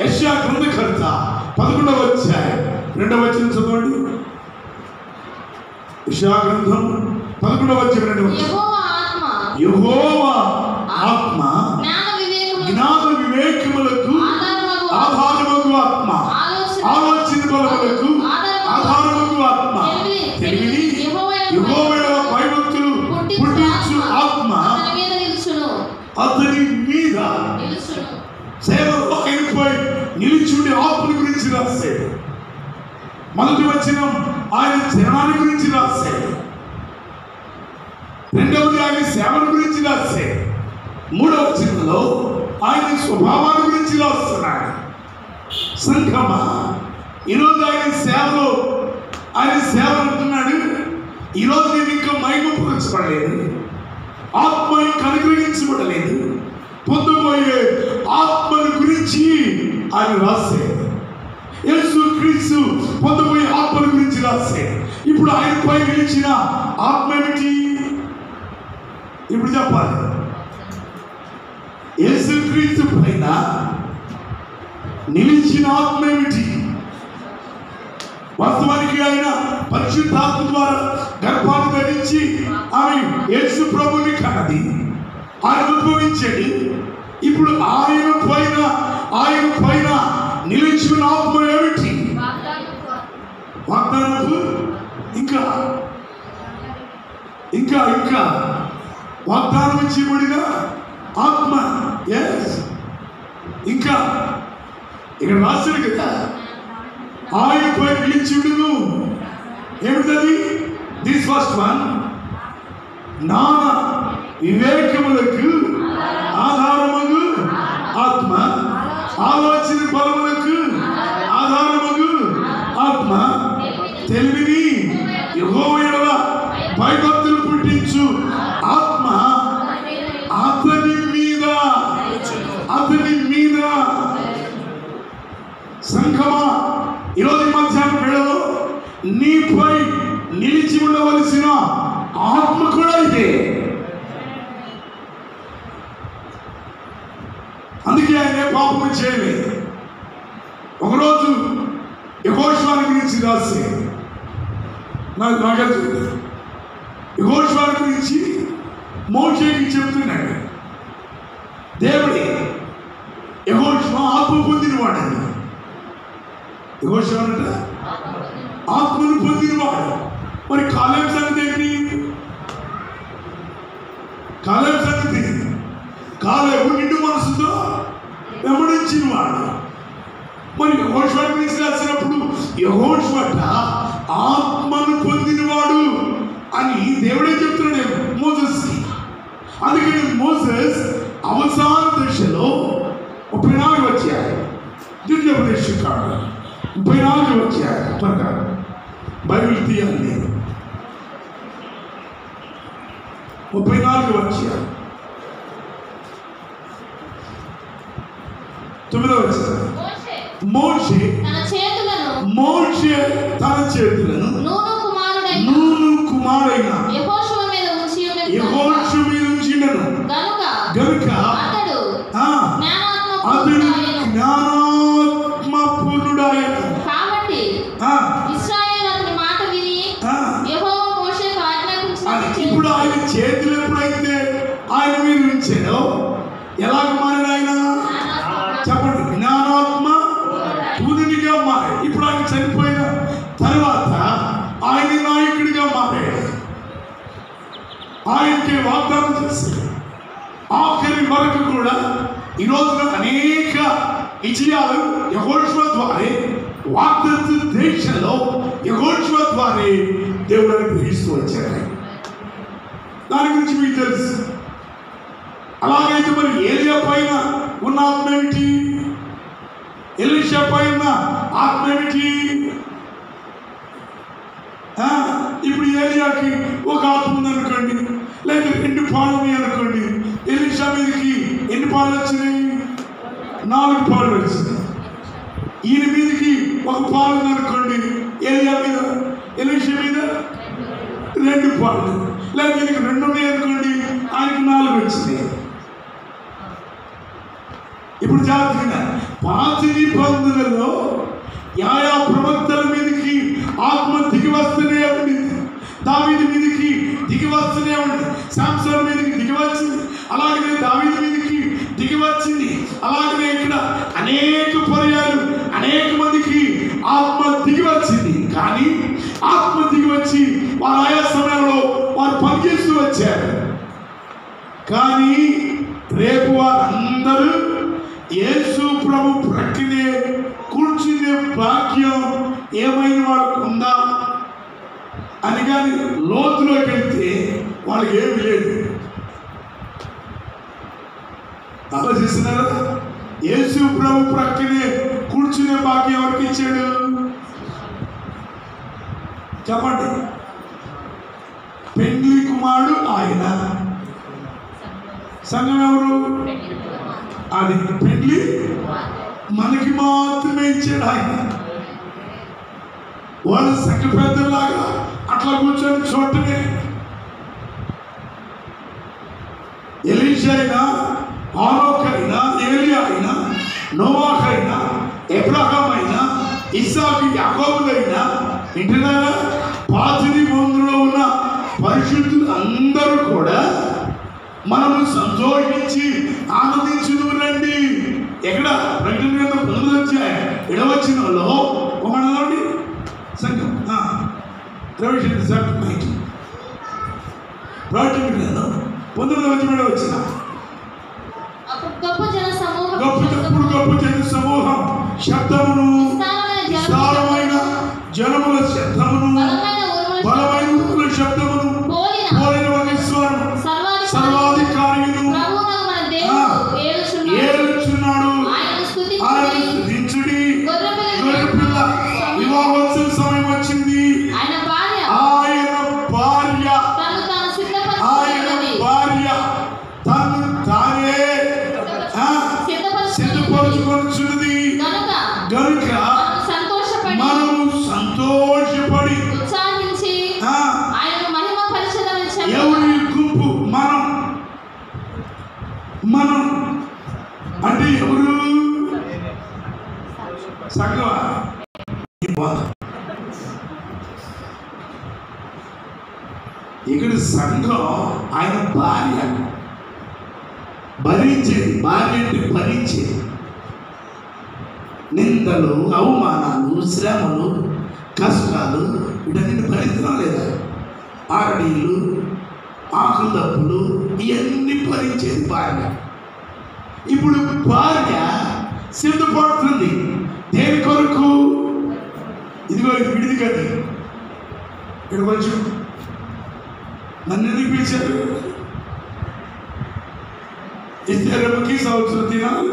యెషయా గ్రంథకర్త 11వ అధ్యాయం 2వ వచనం చదవండి. యెషయా గ్రంథం 11వ అధ్యాయం 2వ వచనం. యెహోవా ఆత్మ జ్ఞాన వివేకములకు ఆధారమగు ఆత్మ, ఆలోచన బలములకు ఆధారమగు ఆత్మ, తెలివిని యెహోవా భయభక్తులు పుట్టించు ఆత్మ అతని మీద. సేవలో ఆయనపై నిలిచుండే ఆత్మ గురించి రాశాడు. మొదటి వచనం ఆయన జనాన్ని గురించి రాశాడు. రెండవది ఆయన సేవల గురించి రాశాడు. మూడవ వచనంలో ఆయన స్వభావాల గురించి రాస్తున్నాడు. సంఘమా, ఈరోజు ఆయన సేవలో ఆయన సేవ అంటున్నాడు. ఈరోజు నేను ఇంకా మహిమపరచబడలేదు, ఆత్మ ఇంకా అనుగ్రహించబడలేదు. పొందబోయే ఆత్మల గురించి ఆయన రాశాడు. యేసు క్రీస్తు పొందబోయే ఆత్మల గురించి రాశాడు. ఇప్పుడు ఆయనపై నిలిచిన ఆత్మ ఏమిటి? ఇప్పుడు చెప్పాలి. యేసు క్రీస్తు పైన నిలిచిన ఆత్మ ఏమిటి? వాస్తవానికి ఆయన పరిశుద్ధాత్మ ద్వారా గర్భాన్ని ధరించి ఆమె యేసు ప్రభుని కన్నది, ఆయన అనుభవించాడు. ఇప్పుడు ఆయన పైన నిలిచిన ఆత్మ ఏమిటి? వాగ్దానపు ఇంకా ఇంకా ఇంకా వాగ్దానం చేయబడిన ఆత్మ. ఇంకా ఇక్కడ రాశాడు కదా, ఆయనపై నిలిచుడును. ఏమిటది? దిస్ ఫస్ట్ వన్, జ్ఞాన వివేకములకు ఆధారమగు ఆత్మ, ఆలోచన బలములకు ఆధారమగు ఆత్మ, తెలివిని యెహోవా భయభక్తులు పుట్టించు ఆత్మ అతని మీద. సంఘమా, ఈరోజు మధ్యాహ్నం వేళలో నీపై నిలిచి ఉండవలసిన ఆత్మ కూడా ఇదే. అందుకే ఆయన పాపము చేయలేదు. ఒకరోజు యెహోషువని గురించి రాసి యెహోషువ గురించి మోషేకి చెప్తున్నాడు. దేవుడే యెహోషువ ఆత్మ పొందినవాడని. యెహోషువ అంటే ఆత్మను పొందినవాడు. మరి కాలేబు సంగతి ఏంటి? కాలేబు సంగతి, కాలేబు నిండు మనసుతో వెంబడించిన వాడు. మరి యెహోషువ గురించి రాసినప్పుడు యెహోషువ ఆత్మను పొందినవాడు అని దేవుడే చెప్తున్నాడు మోసెస్కి. అందుకని మోసెస్ అవసాన దశలో 34 వచ్చాయి. ద్వితీయోపదేశకాండ 34 వచ్చాయి. త్వరగా బైబిల్ తీయాలి. 34 వచ్చాయి. 9వ వచనం. మోషే తన చేతులను నూను కుమారుడైన యెహోషువ మీద ఉంచినను గనుక అతడు జ్ఞానాత్మపూర్ణుడాయెను. కాబట్టి ఇశ్రాయేలు అతని మాట విని యెహోవా మోషేకు ఆజ్ఞాపించినట్టు. ఇప్పుడు ఆయన చేతులు ఎప్పుడైతే ఆయన మీద ఉంచాడో ఎలాగ మారాడు ఆయన? చెప్పండి. జ్ఞానాత్మ పూర్ణునిగా మారాడు. ఇప్పుడు ఆయన చనిపోయిన తర్వాత ఆయన నాయకుడిగా మారాడు. ఆయనకి వాగ్దానం చేశాడు. ఆఖరి వరకు కూడా ఈ రోజున అనేక విజయాలు యెహోషువ ద్వారా వాగ్దత్త దేశంలో యెహోషువ ద్వారా దేవుడు అనుగ్రహిస్తూ వచ్చాడు. దాని గురించి మీకు తెలుసు. అలాగైతే మరి ఏలియా పైన ఉన్న ఆత్మ ఏమిటి? ఎలీషా పైన ఆత్మ ఏమిటి? ఇప్పుడు ఏలియాకి ఒక ఆత్మ ఉందనుకోండి, లేదా 2 పాలు ఉన్నాయి అనుకోండి. ఎలీషా మీదకి ఎన్ని పాలు వచ్చినాయి? 4 పాలు వచ్చినాయి. ఈయన మీదకి ఒక పాలు ఉందనుకోండి, ఏలియా మీద ఎలీషా మీద 2 పాలు. లేదా ఈయనకి 2 ఉన్నాయి అనుకోండి, ఆయనకి 4 వచ్చినాయి. ఇప్పుడు జాగ్రత్తగా పాత నిబంధనలో ఆయా ప్రవక్తల మీదకి ఆత్మ దిగి వస్తూనే ఉండింది. దావీదు మీదకి దిగి వస్తూనే ఉంది. శాంసన్ మీదకి దిగి వచ్చింది. అలాగనే దావీదు మీదకి దిగి వచ్చింది. అలాగనే ఇక్కడ అనేక పర్యాలు అనేక మందికి ఆత్మ దిగి వచ్చింది. కానీ ఆత్మ దిగి వచ్చి వారు ఆయా సమయంలో వారు పనిచేస్తూ వచ్చారు. కానీ రేపు వారందరూ యేసు ప్రభు ప్రక్కనే కూర్చునే భాగ్యం ఏమైనా వాళ్ళకు ఉందా అని కానీ లోతులోకి వెళ్తే వాళ్ళకి ఏమి లేదు. ఆలోచిస్తున్నారా? యేసు ప్రభు ప్రక్కనే కూర్చునే భాగ్యం ఎవరికి ఇచ్చాడు? చెప్పండి. పెండ్లి కుమారుడు ఆయన. సంఘం ఎవరు? అది పెండ్లి మనకి మాత్రమే ఇచ్చాడు ఆయన. వాళ్ళు సంఘ పెద్దలాగా అట్లా కూర్చొని చూడటమే. ఎలీషా అయినా, ఆరోక్ అయినా, ఏలియా అయినా, నోవాహ్ అయినా, అబ్రహాం అయినా, ఇస్సాకు, యాకోబులైనా, వింటున్నారా? పాత నిబంధనలో ఉన్న పరిశుద్ధులు అందరూ కూడా మనము సంతోషించి ఆనందించుదు రండి. ఎక్కడ? ప్రకటన గ్రంథం 9వ అధ్యాయం 7వ వచనంలో ఒకటి సంఘం ప్రకటన గ్రంథం 9వ అధ్యాయం 7వ వచనం. గొప్ప జన సమూహం శబ్దమును, విస్తారమైన జనముల శబ్దమును, బలమైన ఊరుల శబ్దమును, పోలిన ఒక స్వరం సర్వాధికారిను ఏలుచున్నాడు. ఆయన స్తుతించుడి. గొర్రెపిల్ల వివాహోత్సవ సమయం వచ్చింది. ఆయన భార్య తను తానే సిద్ధపరచుకొనుచున్నది. గనుక మనము సంతోషపడి ఉత్సాహించి ఆయనను మహిమపరచెదమని చెప్పాడు. ఎవరి గుంపు? మనం అంటే ఎవరు? సంఘం. ఇక్కడ సంఘం ఆయన భార్య. భరించేది. భార్య అంటే భరించేది. నిందలు, అవమానాలు, శ్రమలు, కష్టాలు వీటన్నిటిని భరిస్తున్నాం లేదా? ఆరడీలు, ఆకులు దప్పులు ఇవన్నీ భరించేది భార్య. ఇప్పుడు భార్య సిద్ధపడుతుంది దేని కొరకు? ఇదిగో ఇది విడిది కదా, ఇక్కడ కొంచెం నన్ను ఎందుకు పిలిచారు? ఇద్దరికి సంవత్సరం తినాలి.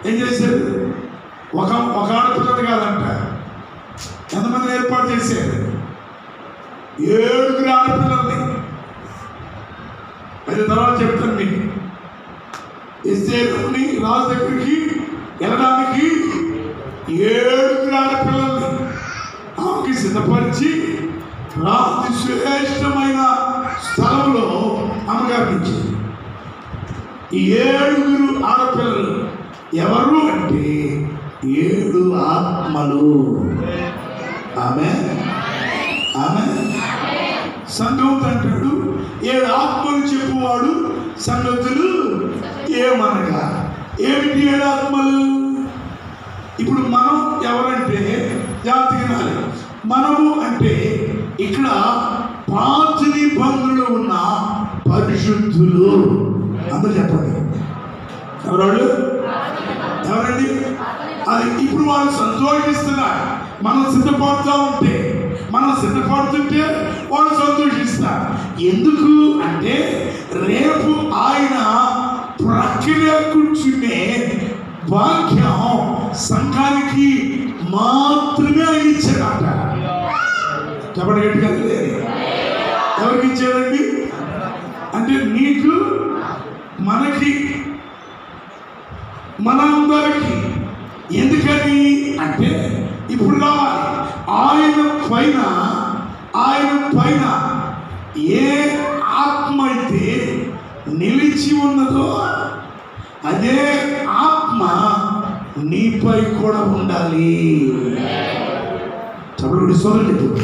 ఏం చేశారు? ఒక ఆడపిల్లలు కాదంట, ఎంతమంది ఏర్పాటు చేశారు? 7 ఆడపిల్లల్ని. అది తర్వాత చెప్తాను మీకు. ఇస్రాయేలుని రాజు దగ్గరికి వెళ్ళడానికి 7 ఆడపిల్లల్ని ఆమెకి సిద్ధపరిచి రాజు శ్రేష్టమైన స్థలంలో అమ్మగారికి ఇచ్చింది. ఈ 7 ఆడపిల్లలు ఎవరు అంటే 7 ఆత్మలు. ఆమె సంగతి అంటాడు 7 ఆత్మలు చెప్పువాడు సంగతులు ఏమనగా. ఏమిటి 7 ఆత్మలు? ఇప్పుడు మనం ఎవరంటే జాగ్రత్తగా, మనము అంటే ఇక్కడ పాత నిబంధనలో ఉన్న పరిశుద్ధులు. అందరూ చెప్పండి, ఎవరండి? అది ఇప్పుడు వాళ్ళు సంతోషిస్తున్నారు. మనం సిద్ధపడుతుంటే వాళ్ళు సంతోషిస్తారు. ఎందుకు అంటే రేపు ఆయన ప్రక్రియ కూర్చునే భాగ్యం సంఘానికి మాత్రమే ఆయన ఇచ్చాడట. చెప్పండి గట్టిగా. ఎవరికి ఇచ్చాడండి? అంటే నీకు, మనకి, మనందరికి. ఎందుకని అంటే ఇప్పుడు ఆయన పైన ఏ ఆత్మ అయితే నిలిచి ఉన్నదో అదే ఆత్మ నీపై కూడా ఉండాలి. చెప్పండి, సోదరులు చెప్పు.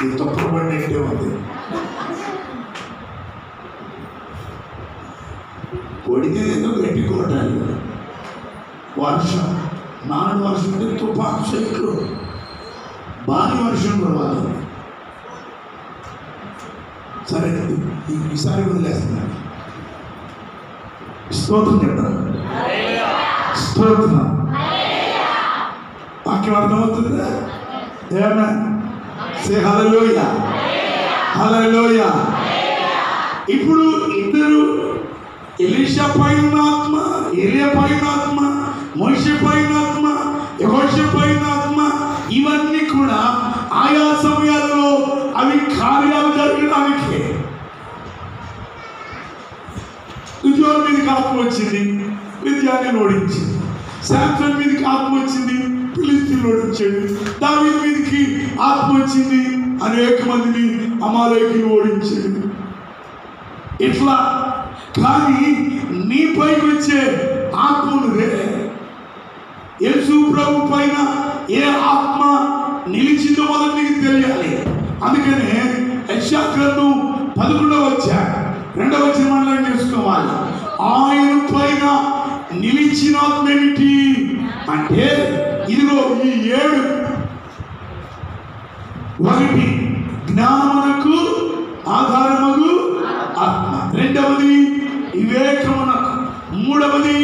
ఇది తప్పుబడినట్టే ఉంది. కొడితే ఏదో గట్టి కొట్టాలి. వర్షం, నాలుగు వర్షం అంటే తుఫాను సైట్లు, భారీ వర్షం కురవాలి. సరే, ఈసారి వదిలేస్తున్నాను. స్తోత్రం చెప్పాలి. స్తోత్రం. వాక్యం అర్థమవుతుందా? హల్లెలూయా, హల్లెలూయా. ఇప్పుడు ఇద్దరు, ఎలీషా పైన ఆత్మ, ఏలియా పైన ఆత్మ, మోషే పైన ఆత్మ, యెహోషువ పైన ఆత్మ, ఇవన్నీ కూడా ఆయా సమయాల్లో అవి కార్యాలు జరగడానికి. ఉద్యోగం మీదకి ఆత్మ వచ్చింది, విద్యాన్ని ఓడించింది. శాంసన్ మీదకి ఆత్మ వచ్చింది, ఫిలిష్తీయులను ఓడించాడు. దావీదు మీదకి ఆత్మ వచ్చింది, అనేక మందిని అమాలేకీయులను ఓడించాడు. ఇట్లా కానీ నీ పైకి వచ్చే ఆత్మనుదే. యేసు ప్రభు పైన ఏ ఆత్మ నిలిచిందో మొదటి నీకు తెలియాలి. అందుకనే యెషయా గ్రంథం 11వ అధ్యాయం 2వ వచనం చేసుకోవాలి. ఆయన పైన నిలిచిన ఆత్మ ఏమిటి అంటే ఇదిగో ఈ 7. 1 జ్ఞానమునకు ఆధారమగు ఆత్మ, 2వది వివేకమునకు, 3వది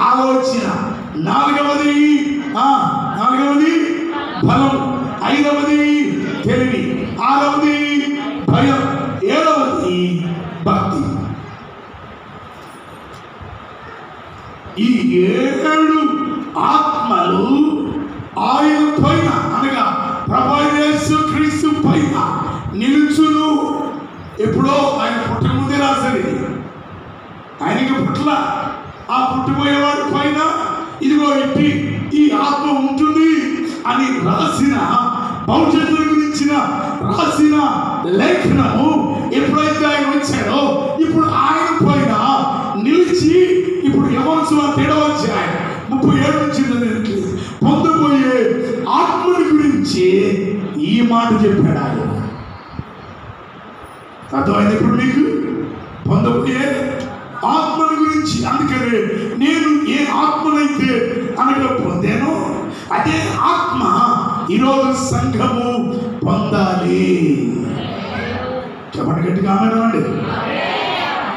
ఆలోచన, 4వది బలం, 5వది తెలివి, 6వది భయం, 7వది భక్తి. ఈ 7 ఆత్మలు ఆయన పైన అనగా ప్రభు యేసు క్రీస్తు పైన నిలుచును. ఎప్పుడో ఆయన పుట్టక ముందే రాశాడు. ఆయనకి పుట్ల ఆ పుట్టిపోయేవాడి పైన ఇదిగో ఇంటి ఈ ఆత్మ ఉంటుంది అని రాసిన, భవిష్యత్తు గురించిన రాసిన లేఖనము ఎప్పుడైతే ఆయన వచ్చాడో ఇప్పుడు ఆయన పైన నిలిచి, ఇప్పుడు యెహోషువ 7వ అధ్యాయం 37 నుంచి పొందబోయే ఆత్మని గురించి ఈ మాట చెప్పాడు ఆయన. అర్థమైంది ఇప్పుడు మీకు? పొందబోయే ఆత్మను గురించి. అందుకనే నేను ఏ ఆత్మనైతే అనగా పొందానో అదే ఆత్మ ఈరోజు సంఘము పొందాలి. చెప్పండి గట్టిగా ఆమేనండి.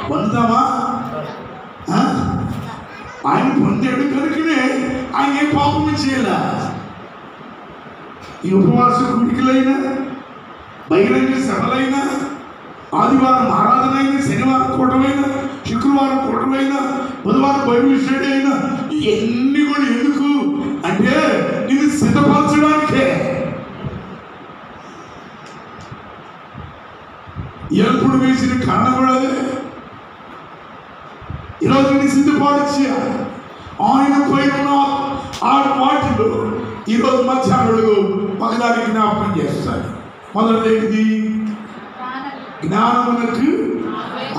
పొందుతామా? ఆయన పొందాడు కనుకనే ఆయన ఏ పాపము చేయాల. ఈ ఉపవాస కూడికలైనా, బహిరంగ సభలైనా, ఆదివారం ఆరాధనైనా, శనివారం కూటమైనా, శుక్రవారం కూటమైనా, బుధవారం బైబిల్ స్టడీ అయినా, ఇవన్నీ కూడా ఎందుకు అంటే నిన్ను సిద్ధపరచడానికే. ఎప్పుడు వేసిన కారణం కూడా అదే. ఈరోజు నీ సిద్ధపాటు చేయాలి. ఆయన పైన ఆ వాటిలో ఈరోజు మధ్యాహ్నుడు ఒకదాని జ్ఞాపకం చేస్తాడు. మొదటిది జ్ఞానమునకు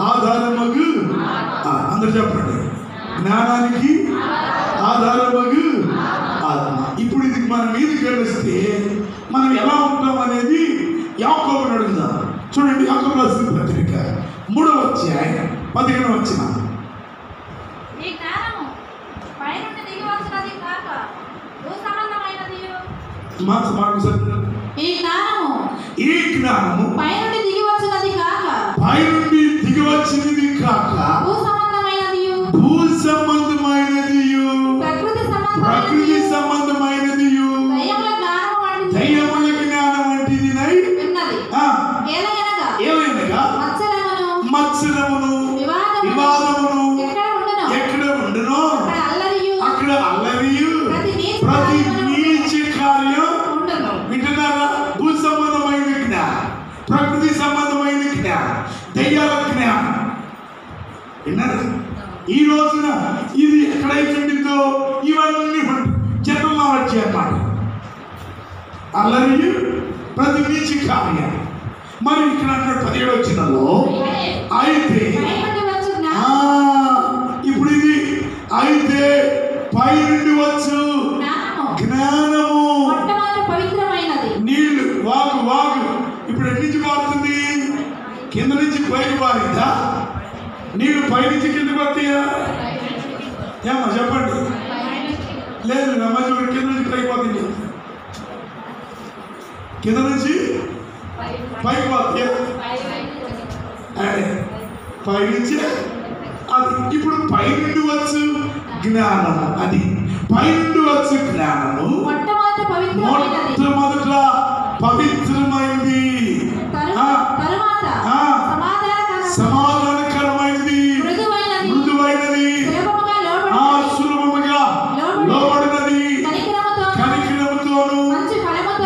ఆధారమగు, అందరు చెప్పండి, జ్ఞానానికి ఆధారమగు ఆత్మ. ఇప్పుడు ఇది మన మీద కలిస్తే మనం ఎలా ఉంటాం అనేది యాకోబుని అడుగుదాం. చూడండి, యాకోబు రాసిన పత్రిక 3వ అధ్యాయం 15వ వచనం. ఈ జ్ఞానము పైనుండి దిగి వచ్చినది కాక భూ సంబంధమైనదియు. ఈ జ్ఞానము పైనుండి దిగి వచ్చినది కాక భూ సంబంధమైనదియు, ప్రకృతి సంబంధమైనదియు, దయ్యముల జ్ఞానం వంటిదినై ఉన్నది. ఏలయనగా మత్సరమును వివాదమును ఎక్కడ ఉండునో అక్కడ అల్లరియు ప్రతి నీచ కార్యం. వింటున్నారా? భూ సంబంధమైన జ్ఞానం, ప్రకృతి సంబంధమైన జ్ఞానం, దయ్యాల జ్ఞానం. విన్నారా? ఈ రోజున ఇది ఎక్కడైతే ఉండిందో ఇవన్నీ జనంలో వచ్చాయన్నమాట. అల్లరియు ప్రతి నీచ కార్యం. మరి ఇక్కడ 17వ వచనంలో అయితే ఇప్పుడు ఇది అయితే పై నుండి వచ్చు జ్ఞానము, నీళ్లు వాగు ఇప్పుడు ఎక్కడి నుంచి పారుతుంది? కింద నుంచి పైకి పారిందా? నీళ్లు పై నుంచి కింద పడతాయా? ఏమో చెప్పండి. లేదు, నమ్మకం కింద నుంచి పైకి పోతుంది. కింద నుంచి పైకి పోతాయా? పై నుంచి అది. ఇప్పుడు పై నుండి వచ్చు జ్ఞానము, అది పై నుండి వచ్చు జ్ఞానము మొట్టమొదట పవిత్రమైనది, సమాధానకరమైనది, మృదువైనది, సులభముగా లోబడినది, కనికరముతోను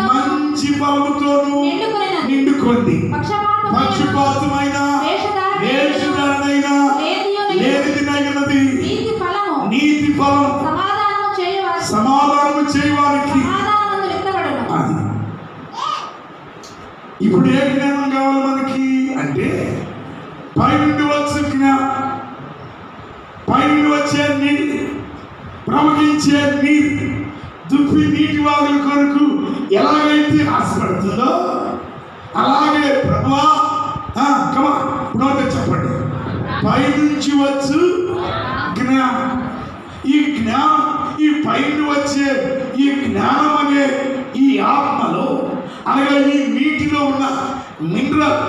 మంచి ఫలముతోను నిండుకుంది, పక్షపాతమైన వేషధారణైనా లేనిదినైనది, నీతి ఫలం సమాధానము చేయవారికి. అది ఇప్పుడు ఏ జ్ఞానం కావాలి మనకి అంటే పై నుండి వచ్చే జ్ఞానం, పై నుండి వచ్చే నీరు, ప్రవహించే నీరు, దుప్పి నీటి వాగుల కొరకు ఎలాగైతే ఆశపడుతుందో అలాగే ప్రభువా చెప్పండి, పై నుంచి వచ్చు జ్ఞానం. ఈ జ్ఞానం, ఈ పైన వచ్చే ఈ జ్ఞానం అనే ఈ ఆత్మలో అనగా ఈ నీటిలో ఉన్న మినరల్,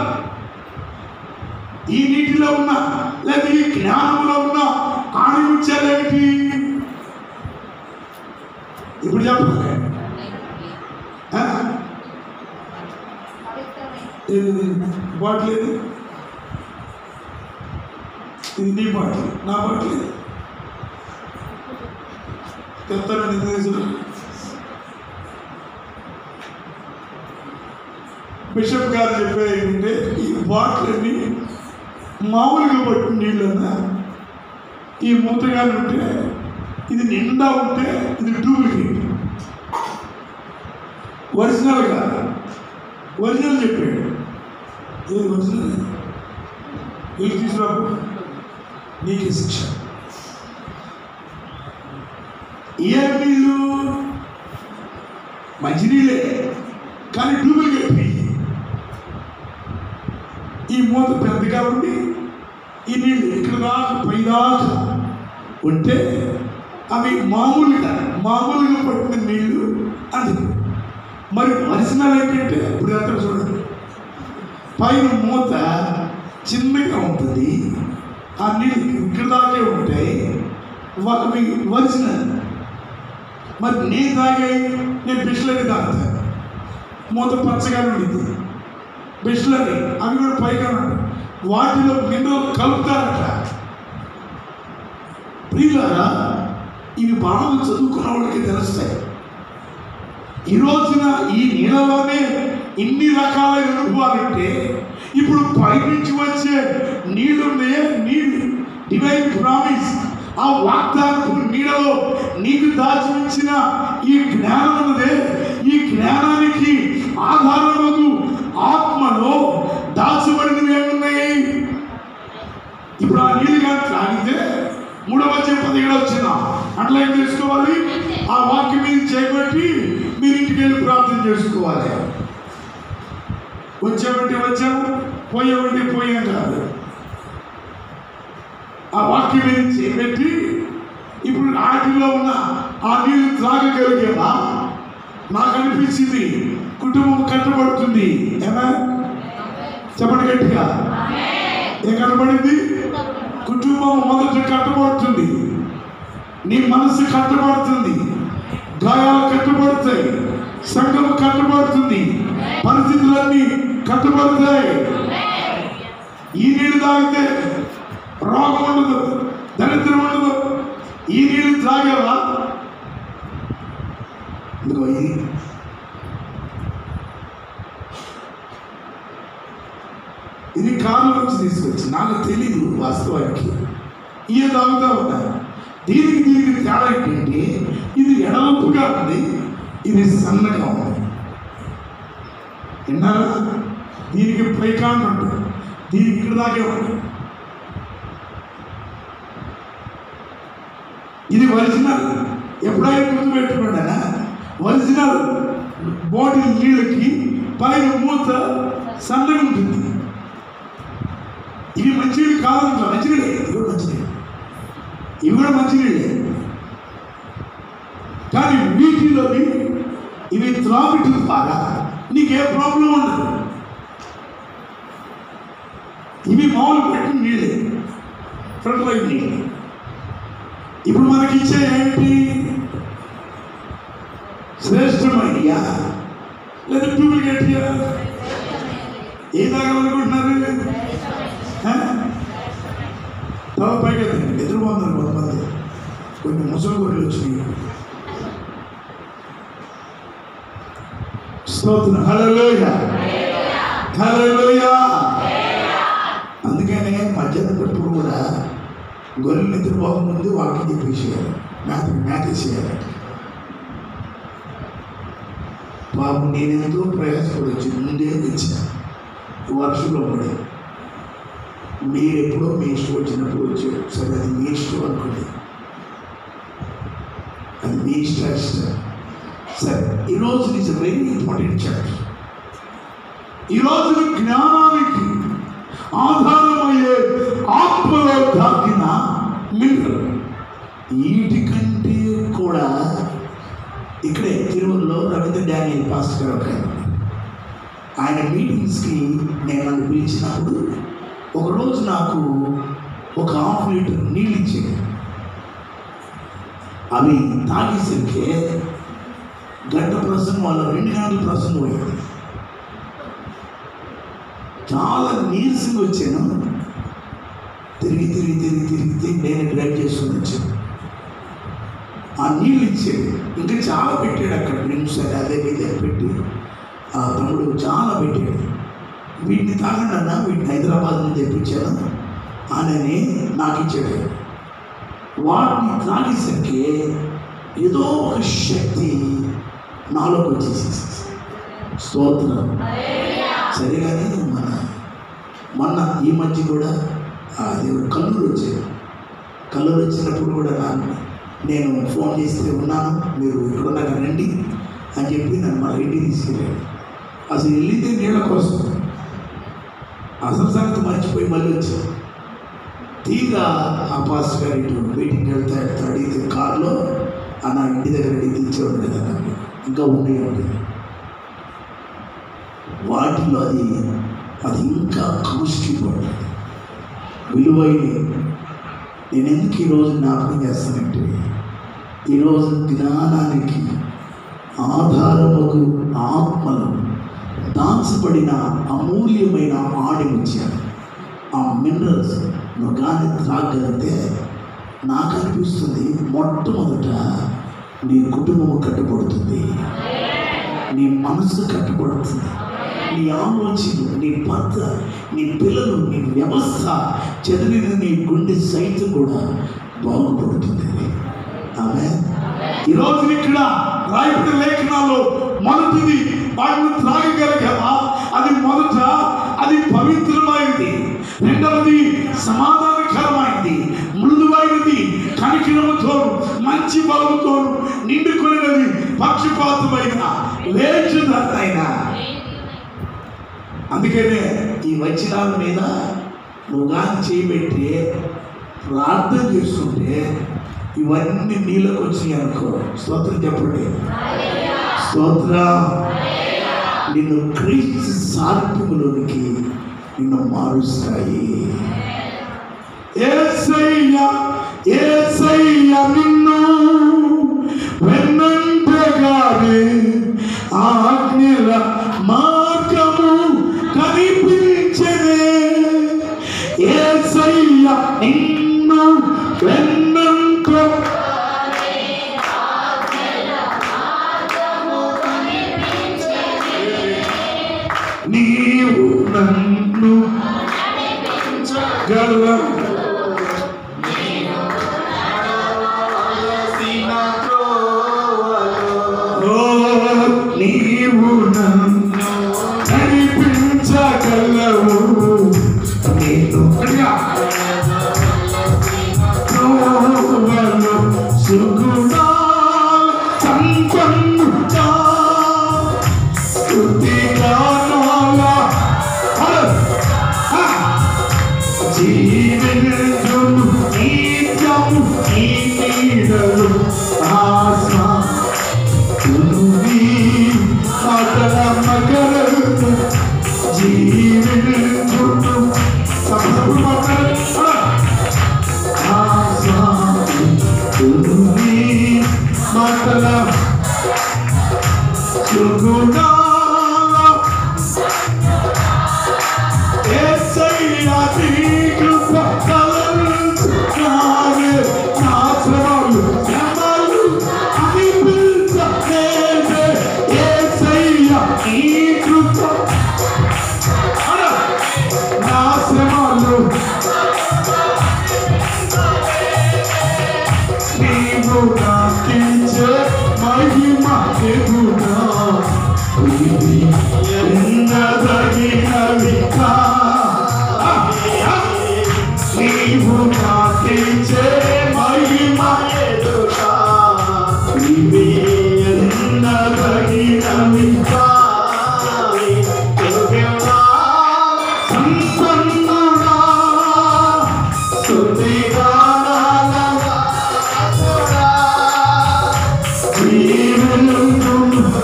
ఈ నీటిలో ఉన్న లేదా ఈ జ్ఞానంలో ఉన్న ఆణిముత్యాలేమిటి? ఇప్పుడు చెప్పండి. బాటిల్ ఏది? ఇది నీ బాటిల్, నా బాటిల్ చెప్తానండి. బిషప్ గారు చెప్పేది ఏంటంటే ఈ బాటిల్ని మామూలుగా పట్టిన నీళ్ళన్నా ఈ మూతగానే ఉంటే ఇది నిండా ఉంటే ఇది డూప్లికేట్, ఒరిజినల్ కాదు. ఒరిజినల్ చెప్పాడు. ఏది ఒరిజినల్? వీళ్ళు తీసుకురాకు, నీకే శిక్ష. ఏ నీళ్ళు? మంచినీళ్ళే కానీ డూప్లికేట్. ఈ మూత పెద్దగా ఉండి ఈ నీళ్ళు ఇక్కడ దాకా పైదాకా ఉంటే అవి మామూలుగా పట్టిన నీళ్ళు అది. మరి ఒరిజినల్ ఏంటంటే ఇప్పుడు అంతా చూడండి, పైన మూత చిన్నగా ఉంటుంది, ఆ నీళ్ళు ఇక్కడ దాకే ఉంటాయి, అవి ఒరిజినల్. మరి నేను నేను బిస్లరీ తాగుతాను, మూత పచ్చగా ఉండింది బిస్లరీ, అవి కూడా పైగా ఉంటాయి, వాటిలో మినరల్ కలుపుతారట. ప్రియులారా, ఇవి బాగా చదువుకున్న వాళ్ళకి తెలుస్తాయి. ఈ రోజున ఈ నీళ్ళలోనే ఇన్ని రకాలైన అనుభవాలంటే ఇప్పుడు పైనుంచి వచ్చే నీళ్ళున్నాయే, నీళ్ళు డివైన్ ప్రామిస్, ఆ వాగ్దానపు నీడలో నీకు దాచి ఉంచిన ఈ జ్ఞానం ఉన్నదే, ఈ జ్ఞానానికి ఆధారము ఆత్మలో దాచబడినవి ఏమున్నాయి? ఇప్పుడు ఆ నీళ్ళు కానీ తాగితే 3వ అధ్యాయం 17 వచ్చిన అట్లా ఏం చేసుకోవాలి? ఆ వాక్యం మీద చేపట్టి మీరు ఇంటికి వెళ్ళి ప్రార్థన చేసుకోవాలి. వచ్చామంటే వచ్చాము, పోయామంటే పోయాం కాదు. ఆ వాక్యం మీద చేపెట్టి ఇప్పుడు ఆటిలో ఉన్న ఆ నీళ్ళు త్రాగగలిగేలా నాకు అనిపించింది. కుటుంబం కట్టబడుతుంది. ఏమా చెప్పండి గట్టిగా, ఏం కట్టబడింది? కుటుంబం మొదట కట్టబడుతుంది, నీ మనసు కట్టబడుతుంది, గాయాలు కట్టబడతాయి, సంఘం కట్టబడుతుంది, పరిస్థితులన్నీ కట్టబడతాయి. ఈ నీళ్ళు తాగితే రోగం ఉండదు, దరిద్రం ఉండదు. ఈ నీళ్ళు తాగేవా? ఇది కారు నుంచి తీసుకొచ్చి నాకు తెలీదు వాస్తవానికి, ఇవి తాగుతూ ఉంటారు. దీనికి తేడా ఏంటంటే ఇది ఎడవంపుగా ఉంది, ఇది సన్నగా ఉంది. విన్నారా? దీనికి పైకాండ ఉంటుంది, దీనికి ఇక్కడ దాకే ఉంటుంది. ఇది ఒరిజినల్. ఎప్పుడైనా గుర్తుపెట్టుకోండి, ఒరిజినల్ బాటిల్ నీళ్ళకి పైన మూత సన్నగా ఉంటుంది. ఇవి మంచినీళ్ళు కాదంట, మంచినీళ్ళే, ఇవి కూడా మంచినీళ్ళు, ఇవి కూడా మంచినీళ్ళే. కానీ వీటిలోని ఇవి త్రాపిటి బాగా నీకే ప్రాబ్లం ఉండదు. ఇవి మామూలు పెట్టిన నీళ్ళే, ఫ్రంట్ లైన్ నీళ్ళు. ఇప్పుడు మనకి ఇచ్చే ఏంటి? శ్రేష్టమైనయా లేదా డూప్లికేట్యా? ఏ తాగాలనుకుంటున్నారు? పైగా ఎదురుపోతున్నారు కొంతమంది, కొన్ని ముసలి గొర్రెలు వచ్చినాయి. స్తోత్రం, హల్లెలూయా, హల్లెలూయా. అందుకనే మధ్యాహ్నం ఎప్పుడు కూడా గొర్రెలు నిద్రపోకముందు వాకింగ్ చెప్పేసేయాలి, మేతేసేయాలి. బాబు నేనెంతో ప్రయాసపడవచ్చు, ముందే తెచ్చాను, వర్షంలో పడి. మీరు ఎప్పుడో మీ ఇష్టం వచ్చినప్పుడు వచ్చారు, సరే అది మీ ఇష్టం అనుకోండి, అది మీ ఇష్టం. సరే, ఈరోజు is a very important chapter. ఈరోజు జ్ఞానానికి ఆధారమయ్యే ఆత్మలో దాగిన మినరల్. వీటికంటే కూడా ఇక్కడే తిరుమలలో రవీంద్ర డానియల్ పాస్టర్ గారు ఒక ఆయన మీటింగ్స్కి నేను నన్ను పిలిచినప్పుడు ఒకరోజు నాకు ఒక 1/2 లీటర్ నీళ్ళు ఇచ్చేది. అవి తాగేసరికి గంట ప్రసంగం వాళ్ళ 2 గంటల ప్రసంగం పోయింది. చాలా నీరసంగా వచ్చాను. తిరిగి నేను డ్రైవ్ చేసుకుని వచ్చాను. ఆ నీళ్ళు ఇచ్చేది ఇంకా చాలా పెట్టాడు అక్కడ నిమిషాలు, అదే ఇదే పెట్టి ఆ తమ్ముడు చాలా పెట్టాడు. వీటిని తాగండి అన్న, వీటిని హైదరాబాద్ నుంచి తెప్పించాను అని నాకు ఇచ్చాడు. వాటిని తాగేసరికి ఏదో ఒక శక్తి నాలోకి వచ్చేసేసి, స్తోత్రం. సరిగానే మొన్న ఈ మధ్య కూడా దేవుడు కల్లూరు వచ్చాడు. కల్లూరు వచ్చినప్పుడు కూడా నేను ఫోన్ చేస్తే ఉన్నాను, మీరు ఇక్కడున్నాక రండి అని చెప్పి నన్ను మా ఇంటికి తీసుకెళ్ళాడు. అసలు వెళ్ళితే నీళ్ళ కోసం, అసలు సంగతి మర్చిపోయి మళ్ళీ వచ్చాను. తీరా ఆ పాస్ గారు ఇటు మీటింగ్కి వెళ్తాడు, అడిగితే కారులో నా ఇంటి దగ్గర దించేవాడు కదా, ఇంకా ఉండేవాడు. వాటిలో అది ఇంకా కృషిపడ్డది, విలువైనది. నేను ఎందుకు ఈరోజు జ్ఞాపకం చేస్తానంటే, ఈరోజు జ్ఞానానికి ఆధారముకు ఆత్మలు దాచబడిన అమూల్యమైన ఆణిముత్యాలు, ఆ మినరల్స్ నువ్వు కానీ త్రాగలిగితే నాకు అనిపిస్తుంది మొట్టమొదట నీ కుటుంబము కట్టుబడుతుంది, నీ మనసు కట్టుబడుతుంది, నీ ఆలోచనలు, నీ భర్త, నీ పిల్లలు, నీ వ్యవస్థ, చదివిన నీ గుండె సైతం కూడా బాగుపడుతుంది. ఆమె ఈరోజు ఇక్కడ రాయబడిన లేఖనాల్లో మొదటిది వాటిని త్రాగగలిగామా? అది మొదట అది పవిత్రమైనది, రెండవది సమాధానకరమైనది, మృదువైనది, కనికరముతో మంచి బలముతో నిండుకొనినది, పక్షపాతమైన లేచుదైన. అందుకనే ఈ వచనాల మీద నువ్వు కానీ చేయబెట్టి ప్రార్థన చేస్తుంటే ఇవన్నీ నీళ్ళకు వచ్చినాయి అనుకో. స్తోత్రం చెప్పండి, స్తోత్రం. నిన్ను క్రీస్తు సార్పులోనికి నిన్ను మారుస్తాయి. యేసయ్యా యేసయ్యా నిన్ను వెన్నంటగానే ఆజ్ఞల మార్గము కనిపించదే. యేసయ్యా నిన్ను వెన్నంట నీవు నన్ను గలవు. నీవు నన్ను నడిపించగలవు. నేను సుగుణాల సంపన్నుడ స్తుతిగానాల జీవించును నిత్యము నీ నీడలు ఆశా మాటల మగరలు జీవించును సభలు మాటల సుగుణాల యేసయ్యా నీ కృప కలలుచున్నావే. నా శ్రమలు శ్రమలు అనిపించలేదే. యేసయ్యా నీ కృప నా శ్రమలు నీవు నాకించే మహిమ దేవుడా. ఇది ఎన్నదగినవి నీవు నాకించే మహిమ దేవుడా. ఇవి ఎన్నదగినవి సంపన్నుడా స్తుతిగానాల జీవించును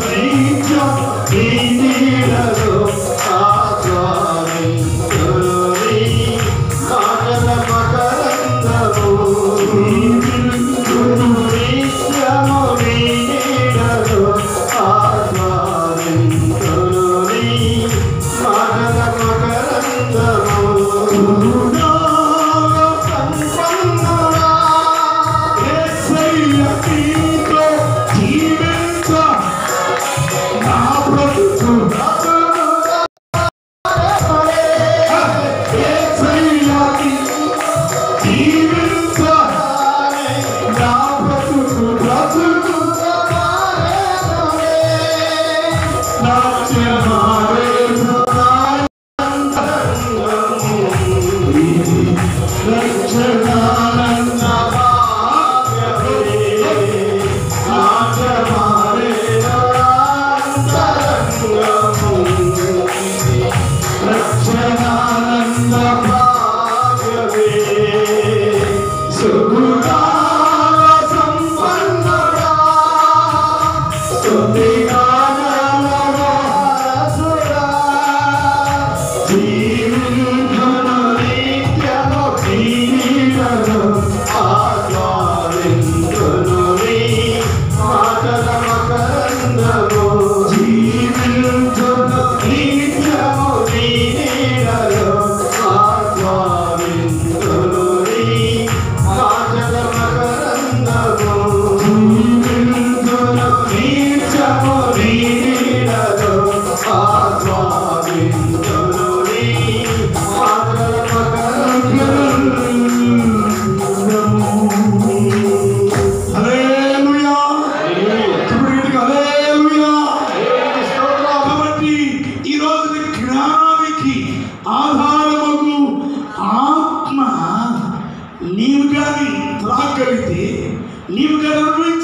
నిత్యం నీ నీడలో ఆశ్రయి.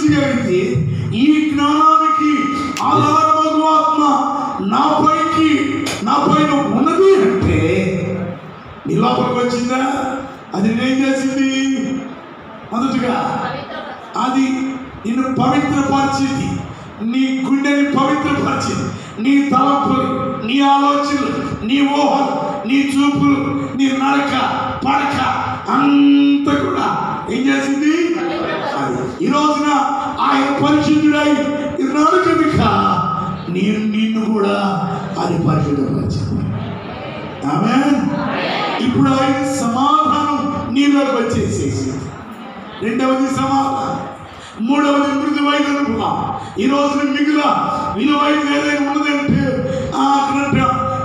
గమనించగలిగితే ఈ జ్ఞానానికి ఆధారమగు ఆత్మ నా పైన ఉన్నది అంటే నీ లోపలికి వచ్చిందా? అది నేనేం చేసింది? మొదటిగా అది నిన్ను పవిత్రపరిచింది, నీ గుండెని పవిత్రపరిచింది, నీ తలంపులు, నీ ఆలోచనలు, నీ ఊహలు, నీ చూపులు, నీ నడక పడక అంతా కూడా ఏం చేసింది? అది ఈ రోజున ఆయన పరిశుద్ధుడై ఉన్నాడు కనుక నిన్ను కూడా అది పరిశుద్ధపరిచింది. ఆమేన్. ఇప్పుడు ఆయన సమాధానం నీలోకి వచ్చేసేసి, రెండవది సమాధానం, మూడవది మృదువైన అనుభవం. ఈ రోజున మిగుల విలువైన ఏదైనా ఉన్నదంటే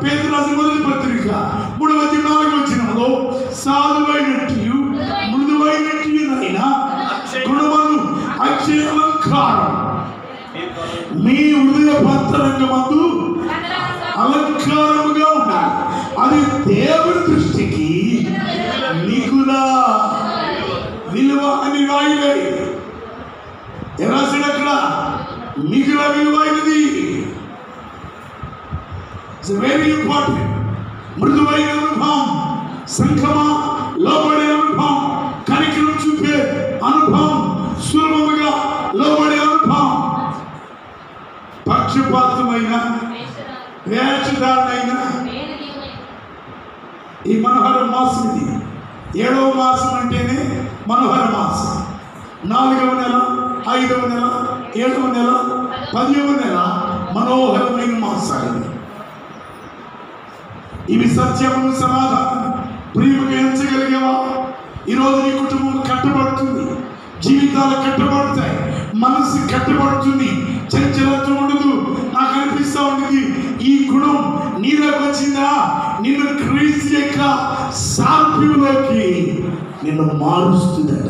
పేతురు రాసిన మొదటి పత్రిక 3:4 సాధువైనట్టు మృదువైనట్టు గుణమును అక్షయ అలంకారం మీ హృదయ పంతరంగమందు అలంకారముగా ఉండాలి. అది దేవుని దృష్టికి మిగుల విలువ అని రాయలే. రాసిన అక్కడ మిగుల విలువైనది. It's very important. మృదువైన అనుభవం, సంఘమా లోబడే అనుభవం, కనికరం చూపే అనుభవం, సులభముగా లోబడే అనుభవం, పక్షపాతమైన వేషధారణైన ఈ మనోహర మాసం ఇది. 7వ మాసం అంటేనే మనోహర మాసం. 4వ నెల, 5వ నెల, 7వ నెల, 10వ నెల మనోహరమైన మాసాలు. ఇవి సత్యమును సమాధానం ప్రియముగా ఎంచగలిగేవా? ఈరోజు నీ కుటుంబం కట్టబడుతుంది, జీవితాలు కట్టబడతాయి, మనసు కట్టబడుతుంది, చంచలత్వం ఉండదు. నాకు అనిపిస్తూ ఉండేది, ఈ గుణం నీలోకి వచ్చిందా నిన్ను క్రీస్తు యొక్క సారూప్యంలోకి నిన్ను మారుస్తుందట.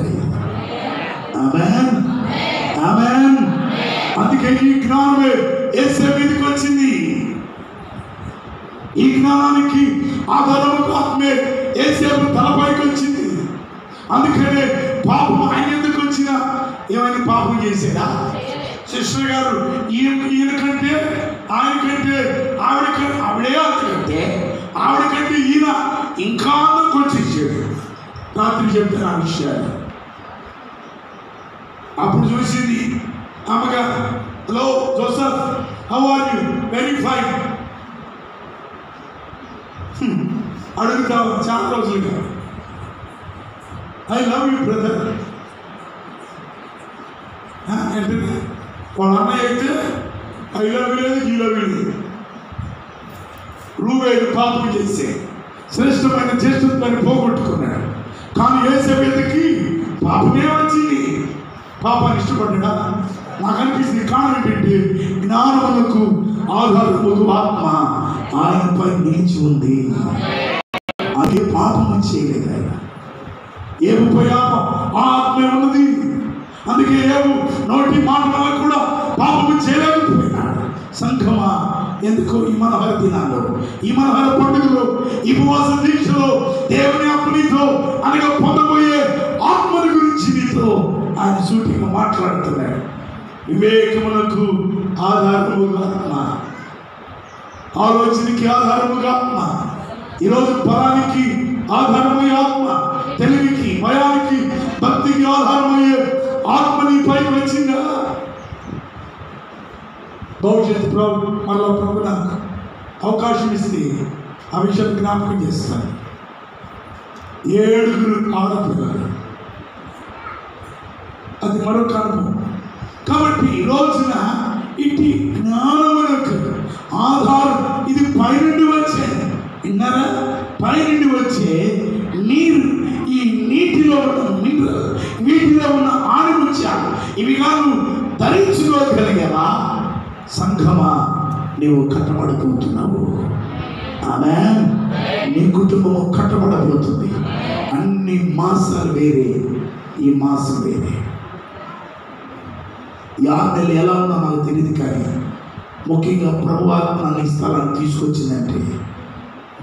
ఆమేన్, ఆమేన్. అందుకే ఈ జ్ఞానమే యేసు మీదకి వచ్చింది. ఈ జ్ఞానానికి ఆధారము ఆత్మే యేసేపు తలపైకి వచ్చింది. అందుకనే పాపం ఆయన ఎందుకు వచ్చినా ఏమైనా పాపం చేసేదా? సిస్టర్ గారు ఈయనకంటే ఆయనకంటే ఆవిడే అంతకంటే ఆవిడకంటే ఈయన ఇంకా అందరికి వచ్చేసాడు. రాత్రి చెప్తాను ఆ విషయాలు. అప్పుడు చూసింది ఆమెగా, hello Joseph, how are you? Very fine. అడుగుతావు చాలా రోజులుగా, ఐ లవ్ యూ బ్రదర్ అంటే వాళ్ళ అన్నయ్య అయితే ఐ లవ్ యూ లేదు, ఈ లవ్ యూ లేదు. రూబేలు పాపం చేసే శ్రేష్టమైన జ్యేష్ఠత్వాన్ని పోగొట్టుకున్నాడు. కానీ యేసేపుకి పాపమే వచ్చింది. పాపాన్ని ఇష్టపడ్డా. నాకు అనిపిస్తుంది కారణం ఏంటంటే జ్ఞానములకు ఆధారము ఆత్మ ఆయనపై నిలిచి ఉంది. అది పాపము చేయలేదు. ఆయన ఏవుపై ఆత్మ ఉన్నది. అందుకే ఏవు నోటి మాట వల్ల కూడా పాపము చేయలేకపోయినాడు. సంఘమా, ఎందుకో ఈ మనోహర దినాల్లో, ఈ మనోహర పండుగలో, ఈ ఉపవాస దీక్షలో దేవుని ఆత్మనితో అనగా పొందబోయే ఆత్మని గురించి నీతో ఆయన సూటిగా మాట్లాడుతున్నాడు. వివేకములకు ఆధారముగా ఆత్మ, ఆలోచనకి ఆధారముగా ఆత్మ, ఈరోజు బలానికి ఆధారమయ్యే ఆత్మ, తెలివికి, భయానికి, భక్తికి ఆధారమయ్యే ఆత్మ నీ పైకి వచ్చిందా? భవిష్యత్తు మళ్ళా ప్రభు నాకు అవకాశం ఇస్తే ఆ విషయం జ్ఞాపకం చేస్తాను. 7 ఆడపిల్లలు, అది మరొక అనుభవం. కాబట్టి ఈ రోజున ఇటు జ్ఞానములకు ఆధారం ఇది పైనుండి వచ్చే, విన్నారా? పైనుండి వచ్చే నీరు, ఈ నీటిలో ఉన్న మినరల్, వీటిలో ఉన్న ఆణిముత్యాలు, ఇవి కాదు ధరించుకోగలిగేవా? సంఘమా, నీవు కట్టబడిపోతున్నావు. ఆమేన్. నీ కుటుంబము కట్టబడబోతుంది. అన్ని మాసాలు వేరే, ఈ మాసం వేరే. ఈ 6 నెలలు ఎలా ఉన్నా నాకు తెలియదు, కానీ ముఖ్యంగా ప్రభువాత్మ నన్ను ఈ స్థలాన్ని తీసుకొచ్చిందంటే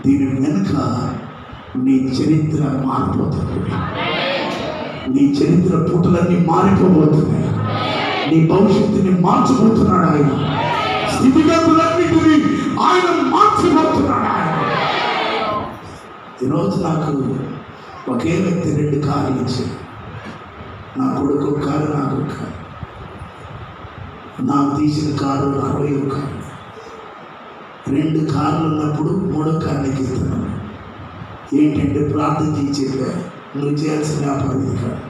దీని వెనుక నీ చరిత్ర మారిపోతుంది. నీ చరిత్ర పుటలన్నీ మారిపోబోతున్నాయి. నీ భవిష్యత్తుని మార్చబోతున్నాడు ఆయన. స్థితిగతులన్నిటినీ ఆయన మార్చబోతున్నాడు ఆయన. ఈరోజు నాకు ఒకే వ్యక్తి 2 కార్లు ఇచ్చారు. నా కొడుకు ఒక కారు, నాకు ఒక కారు. నాకు తీసిన కారు 60 కారు. 2 కార్లు ఉన్నప్పుడు 3వ కారుకి ఇస్తున్నాను. ఏంటంటే ప్రార్థన చేసి చెప్పారు, నువ్వు చేయాల్సిన వ్యాపారం ఇది కాదు,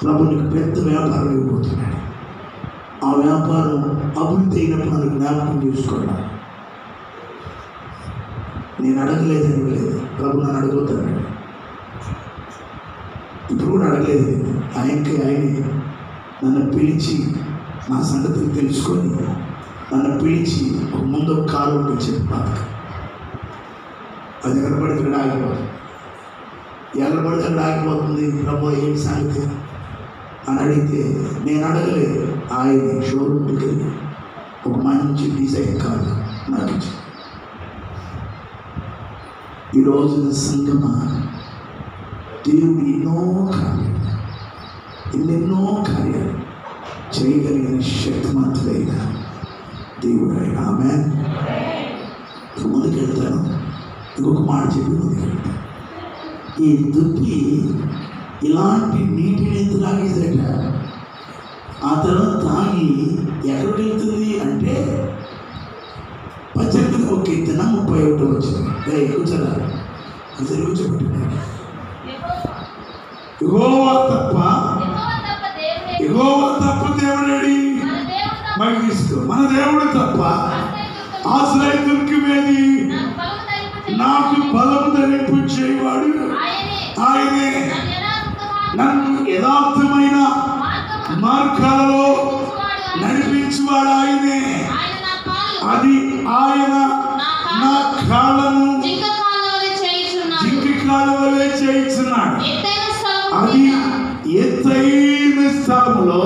ప్రభు నీకు పెద్ద వ్యాపారం ఇవ్వబోతున్నాడు. ఆ వ్యాపారం అభివృద్ధి అయినప్పుడు నన్ను జ్ఞాపకం చూసుకోవాలి. నేను అడగలేదని లేదు, ప్రభు నన్ను అడగొద్దాను. ఇప్పుడు కూడా అడగలేదు. ఆయనే నన్ను పిలిచి నా సంగతిని తెలుసుకొని నన్ను పిలిచి ముందు ఒక కారు ఉండి చెప్పాలి. అది కనబడితే ఇక్కడ ఆగిపోతుంది. ఎల్లబడితే అక్కడ ఆగిపోతుంది. ప్రభు ఏం సంగతి అని అడిగితే నేను అడగలేదు. ఆయన షోరూమ్కి ఒక మంచి డిజైన్ కారు నాకు ఇచ్చి, ఈరోజు సంగమా దేవుడు ఎన్నెన్నో కార్యాలు చేయగలిగిన శక్తిమంతుడైన దేవుడు ఆయన. ఆమేన్. ముందుకెళ్తాను. ఇంకొక మాట చెప్పి ముందుకెళ్తాను. ఈ దుప్పి ఇలాంటి నీటిని ఎంత తాగేదట. ఆ తర్వాత తాగి ఎక్కడికి వెళ్తుంది అంటే పచ్చడి ఒక ఎత్తున 31 వచ్చింది. కూర్చోరా అసలు కూర్చోబెట్టినాడు. యెహోవా తప్ప దేవుడేడి మరి తీసుకో. మన దేవుడు తప్ప ఆశ్రయితులకి నాకు బలము ధరింపు చేయవాడు ఆయనే. నన్ను యథార్థమైన మార్గాలలో నడిపించువాడు ఆయనే. అది ఆయన నా కాళ్ళను జింక కాలువలే చేయించున్నాడు. అది ఎత్తైన స్థలములో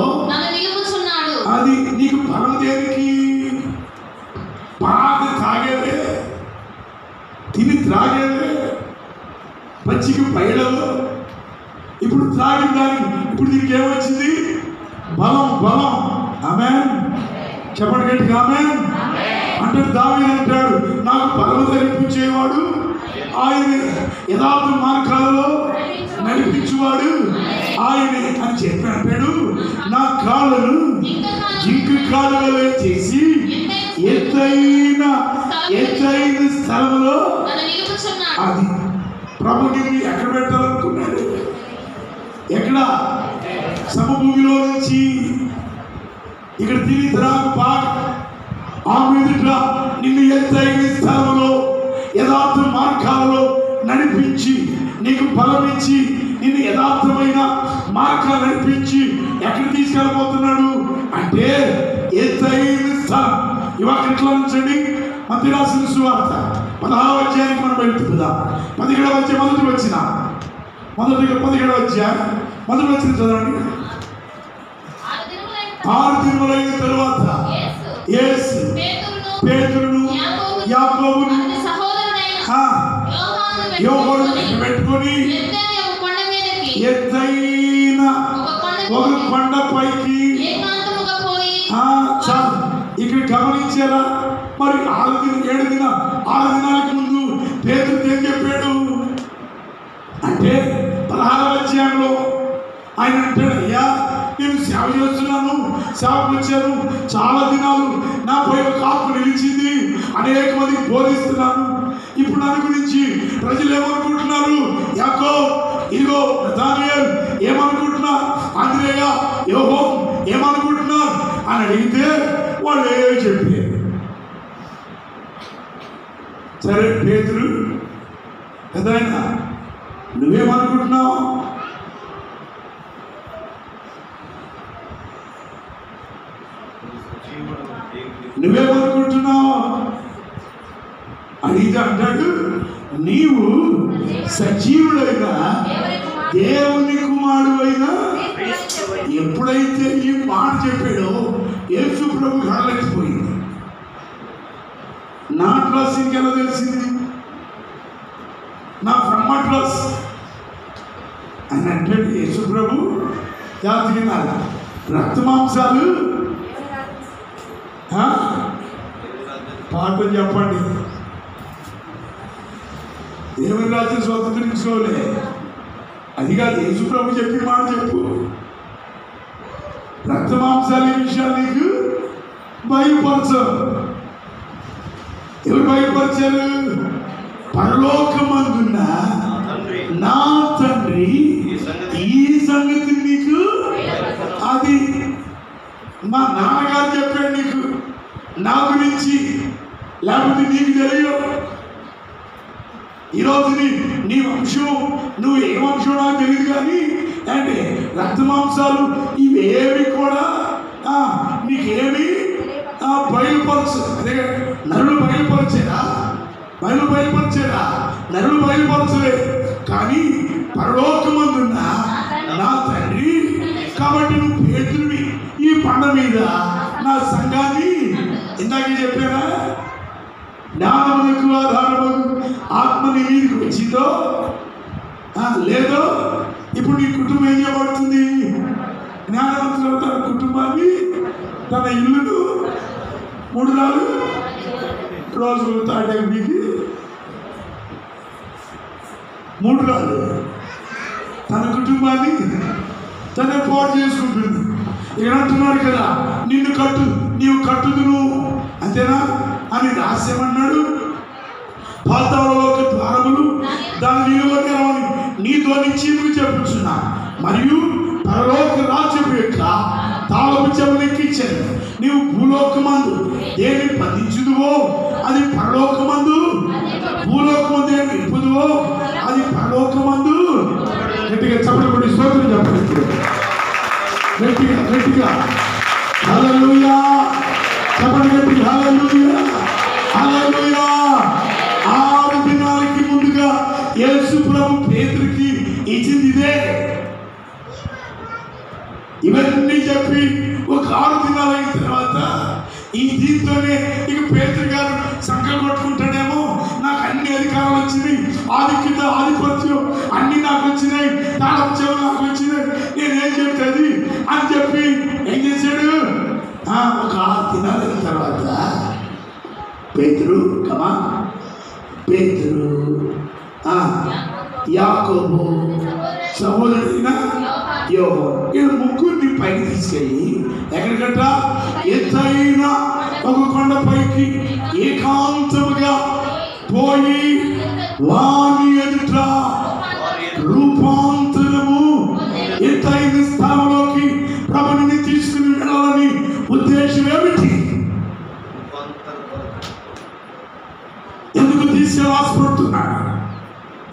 అది నీకు బలం దేనికి? బాగా తాగేవే, తిని త్రాగేవే, పచ్చికి పైడలు. ఇప్పుడు త్రాగిన దానికి ఇప్పుడు దీనికి ఏమొచ్చింది? బలం. ఆమేన్. చెప్పండి గట్టిగా ఆమేన్. అంటే దావీదు అంటాడు, నాకు బలము ధరించేవాడు ఆయనే, యథార్థ మార్గాలలో నడిపించువాడు ఆయనే అని చెప్పి అంటాడు. నా కాళ్ళను జింక కాలువలే చేసి ఎత్తైన స్థలంలో అది ప్రభుని ఎక్కడ పెట్టాలనుకున్నాడు? ఎక్కడ? సమభూమిలో నుంచి ఇక్కడ తిరిగి త్రాగు బాగా ఆ మీదట నిన్ను ఎత్తైన స్థలంలో యథార్థ మార్గాలలో నడిపించి నీకు బలమిచ్చి నిన్ను యథార్థమైన మార్గాలు నడిపించి ఎక్కడ తీసుకెళ్ళబోతున్నాడు అంటే ఎత్తైన స్థలం. ఇవాళ ఎట్లా ఉంచండి. మత్తయి రాసిన సువార్త 16వ అధ్యాయానికి మనం వెళ్తుందా? 17వ అధ్యాయం మొదటి వచ్చిన 17వ అధ్యాయం మొదటి వచ్చిన చదవండి. 6 దినములైన తరువాత యేసు పేతురును యాకోబును యోహానును పెట్టుకొని ఎత్తైన ఒక కొండపైకి ఇక్కడ గమనించారా? మరి 6 దినాలకు ముందు పేతురు ఏం చెప్పాడు అంటే 16వ అధ్యాయంలో ఆయన అంటాడు, అయ్యా నేను సేవ చేస్తున్నాను, సేవకు వచ్చాను, చాలా దినాలు నాపై ఒక ఆత్మ నిలిచింది, అనేక మందికి బోధిస్తున్నాను. ఇప్పుడు దాని గురించి ప్రజలు ఏమనుకుంటున్నారు? యాకోబు, ఇదిగో నతానియేల్ ఏమనుకుంటున్నా, అంద్రేయ, యోహోను ఏమనుకుంటున్నారు అని అడిగితే వాళ్ళు చెప్పారు. సరే పేతురు, పెద్దాయన నువ్వేమనుకుంటున్నావు? నువ్వేమనుకుంటున్నావు అడిగితే అంటాడు, నీవు సజీవుడైన దేవుని కుమారుడైనా. ఎప్పుడైతే ఈ మాట చెప్పాడో యేసు ప్రభు కళ్ళెక్కిపోయింది. నా డ్రెస్ ఇంకెలా తెలిసింది? నా బ్రహ్మ డ్రెస్ అని అంటే యేసు ప్రభు జాతికి రక్త మాంసాలు పాఠం చెప్పండి. దేవుని రాజ్యం స్వతంత్రించుకోలే, అది కాదు. యేసు ప్రభు చెప్పిన మాట చెప్పు. రక్తమాంసాల విషయాలు నీకు బయలుపరచరు. ఎవరు బయలుపరిచారు? పరలోకమందున్న నా తండ్రి ఈ సంగతి నీకు, అది మా నాన్నగారు చెప్పాడు నీకు, నా గురించి, లేకపోతే నీకు తెలియదు. ఈరోజు నీ వంశం, నువ్వు ఏ వంశం నాకు తెలియదు, కానీ అంటే రక్తమాంసాలు ఇవేమి కూడా నీకేమి బయలుపరచు. అదే నరులు బయలుపరిచేరా? నరులు బయలుపరచలేదు, కానీ పరలోకమందున్న నా తండ్రి. కాబట్టి నువ్వు పేతురువి, ఈ పండ మీద నా సంఘాన్ని, ఇందాకే చెప్పారా, జ్ఞానమునకు ఆధారము ఆత్మ నీ మీదకి వచ్చిందో లేదో, ఇప్పుడు నీ కుటుంబం ఏం చేయబడుతుంది? జ్ఞానవంతులు తన కుటుంబాన్ని, తన ఇల్లును 3 రోజులు తాటానికి 3 రోజులు తన కుటుంబాన్ని తనే పాడు చేసుకుంటుంది. ఇక్కడ అంటున్నాడు కదా, నిన్ను కట్టు, నీవు కట్టుదును, అంతేనా అని రాసేమన్నాడు. పాతాళలోక ద్వారములు దాని నిలువగలవని నీతో నిశ్చయముగా చెప్పుచున్నా, మరియు పరలోక రాజ్యము యొక్క తాళపు చెవులు ఎక్కించాను. నీవు భూలోకమందు ఏమి బంధించుదువో అది పరలోకమందు, భూలోకమందు ఏమి నిలుపుదువో అది పరలోకమందు. గట్టిగా చెప్పబడి స్తోత్రం చెప్పండి, గట్టిగా హల్లెలూయా చెప్పండి, గట్టిగా హల్లెలూయా, హల్లెలూయా. 6 దినాలకి ముందుగా యేసు ప్రభు పేతురుకి ఇచ్చింది ఇదే. ఇవన్నీ చెప్పి ఒక 6 దినాలు అయిన తర్వాత ఈ దీంతోనే ఇక పేతురు గారు సంకల్ కొట్టుకుంటాడేమో, నాకు అన్ని అధికారాలు వచ్చినాయి, ఆధిపత్యం అన్ని నాకు వచ్చినాయి, తాళపు చెవులు నాకు వచ్చినాయి, నేనేం చెప్తుంది అని చెప్పి ఏం చేశాడు? ఒక 6 దినాలు అయిన తర్వాత పేతురు యాకోబు సహోదరుడైన యోహాను, వీళ్ళు ముగ్గురిని పైకి తీసుకెళ్ళి ఎక్కడికట్ట ఎత్తైన ఒక కొండపైకి ఏకాంతముగా పోయి వాని ఎదుట రూపాంతరము ఎత్తైన స్థలంలోకి ప్రభుని తీసుకుని వెళ్ళాలని ఉద్దేశం ఏమిటి? ఎందుకు తీసుకెళ్ళి ఆశపడుతున్నాడు?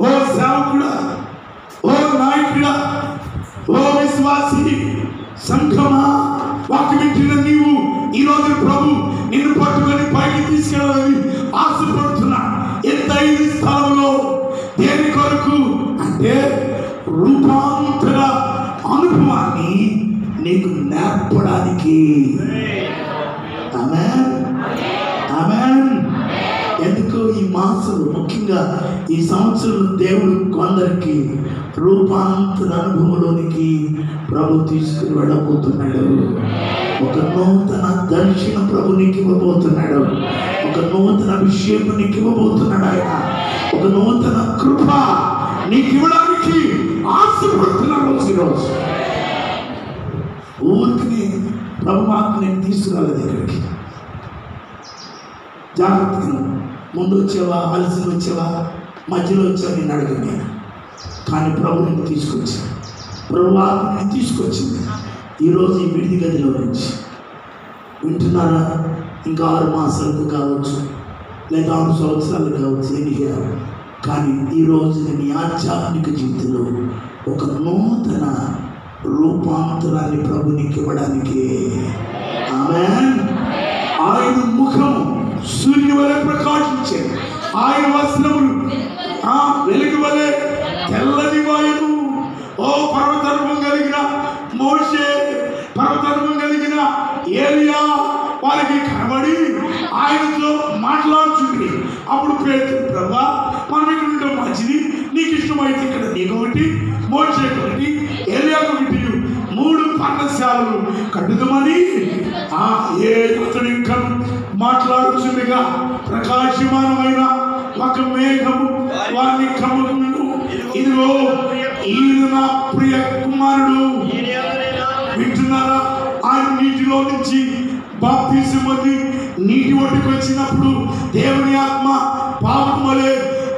ఓ సేవకుడా, ఓ నాయకుడా, ఓ విశ్వాసి సంఘమా, వాక్యం వింటున్న నీవు ఈరోజు ప్రభు నిన్ను పట్టుకొని పైకి తీసుకెళ్ళాలని ఆశపడుతున్నా. ఎత్తైన స్థలంలో దేని కొరకు అంటే రూపాంతర అనుభవాన్ని నీకు నేర్పడానికి. ఆమేన్, ఆమేన్. ఎందుకు ఈ మాసంలో, ముఖ్యంగా ఈ సంవత్సరంలో దేవుడు కొందరికి రూపాంతర అనుభవంలోనికి ప్రభు తీసుకుని వెళ్ళబోతున్నాడు. ఒక నూతన దర్శనం ప్రభు నీకు ఇవ్వబోతున్నాడు. ఒక నూతన అభిషేకం నీకు ఇవ్వబోతున్నాడు. ఆయన ఒక నూతన కృప నీకు ఇవ్వడానికి ఆశపడుతున్నాడు. ఈరోజు ఊరికి ప్రభు మాకు నేను తీసుకురాలేదు ఇక్కడికి. జాగ్రత్తగా ముందు వచ్చావా, అలసి వచ్చావా, మధ్యలో వచ్చావా నేను అడిగాను నేను. కానీ ప్రభు నిన్ను తీసుకొచ్చాను, ప్రభు ఆత్మని తీసుకొచ్చింది. ఈరోజు ఈ విడిది గదిలో నుంచి వింటున్నారా? ఇంకా 6 మాసాలకు కావచ్చు, లేదా 6 సంవత్సరాలు కావచ్చు, ఎన్నికలు. కానీ ఈరోజు నీ ఆధ్యాత్మిక జీవితంలో ఒక నూతన రూపాంతరాన్ని ప్రభు నీకు ఇవ్వడానికి. ఆమేన్. ఆయన ముఖము సూర్యుని వలె ప్రకాశించేది, ఆయన వస్త్రములు వెలుగు వలె తెల్లని వాయువు. ఓ పర్వతర్మం కలిగిన మోషే, పర్వతర్మం కలిగిన ఏలియా వారికి కనబడి ఆయనతో మాట్లాడుతుంది. అప్పుడు పేతురు, ప్రభువా మనం ఇక్కడ ఉండడం మంచిది, నీకు ఇష్టమైతే ఇక్కడ నీకొకటి, మోషేకి ఒకటి, ఏలియాకు ఒకటి 3 పర్ణశాలలు కట్టుదామని అతడు ఇంకా మాట్లాడుతుండగా ప్రకాశమానమైన ఒక మేఘము వారిని కమ్ముకును. ఇదిగో ఈయన నా ప్రియ కుమారుడు. వింటున్నారా? ఆయన నీటిలో నుంచి బాప్తిసం పొంది నీటి ఒడ్డుకు వచ్చినప్పుడు దేవుని ఆత్మ పాపం వలె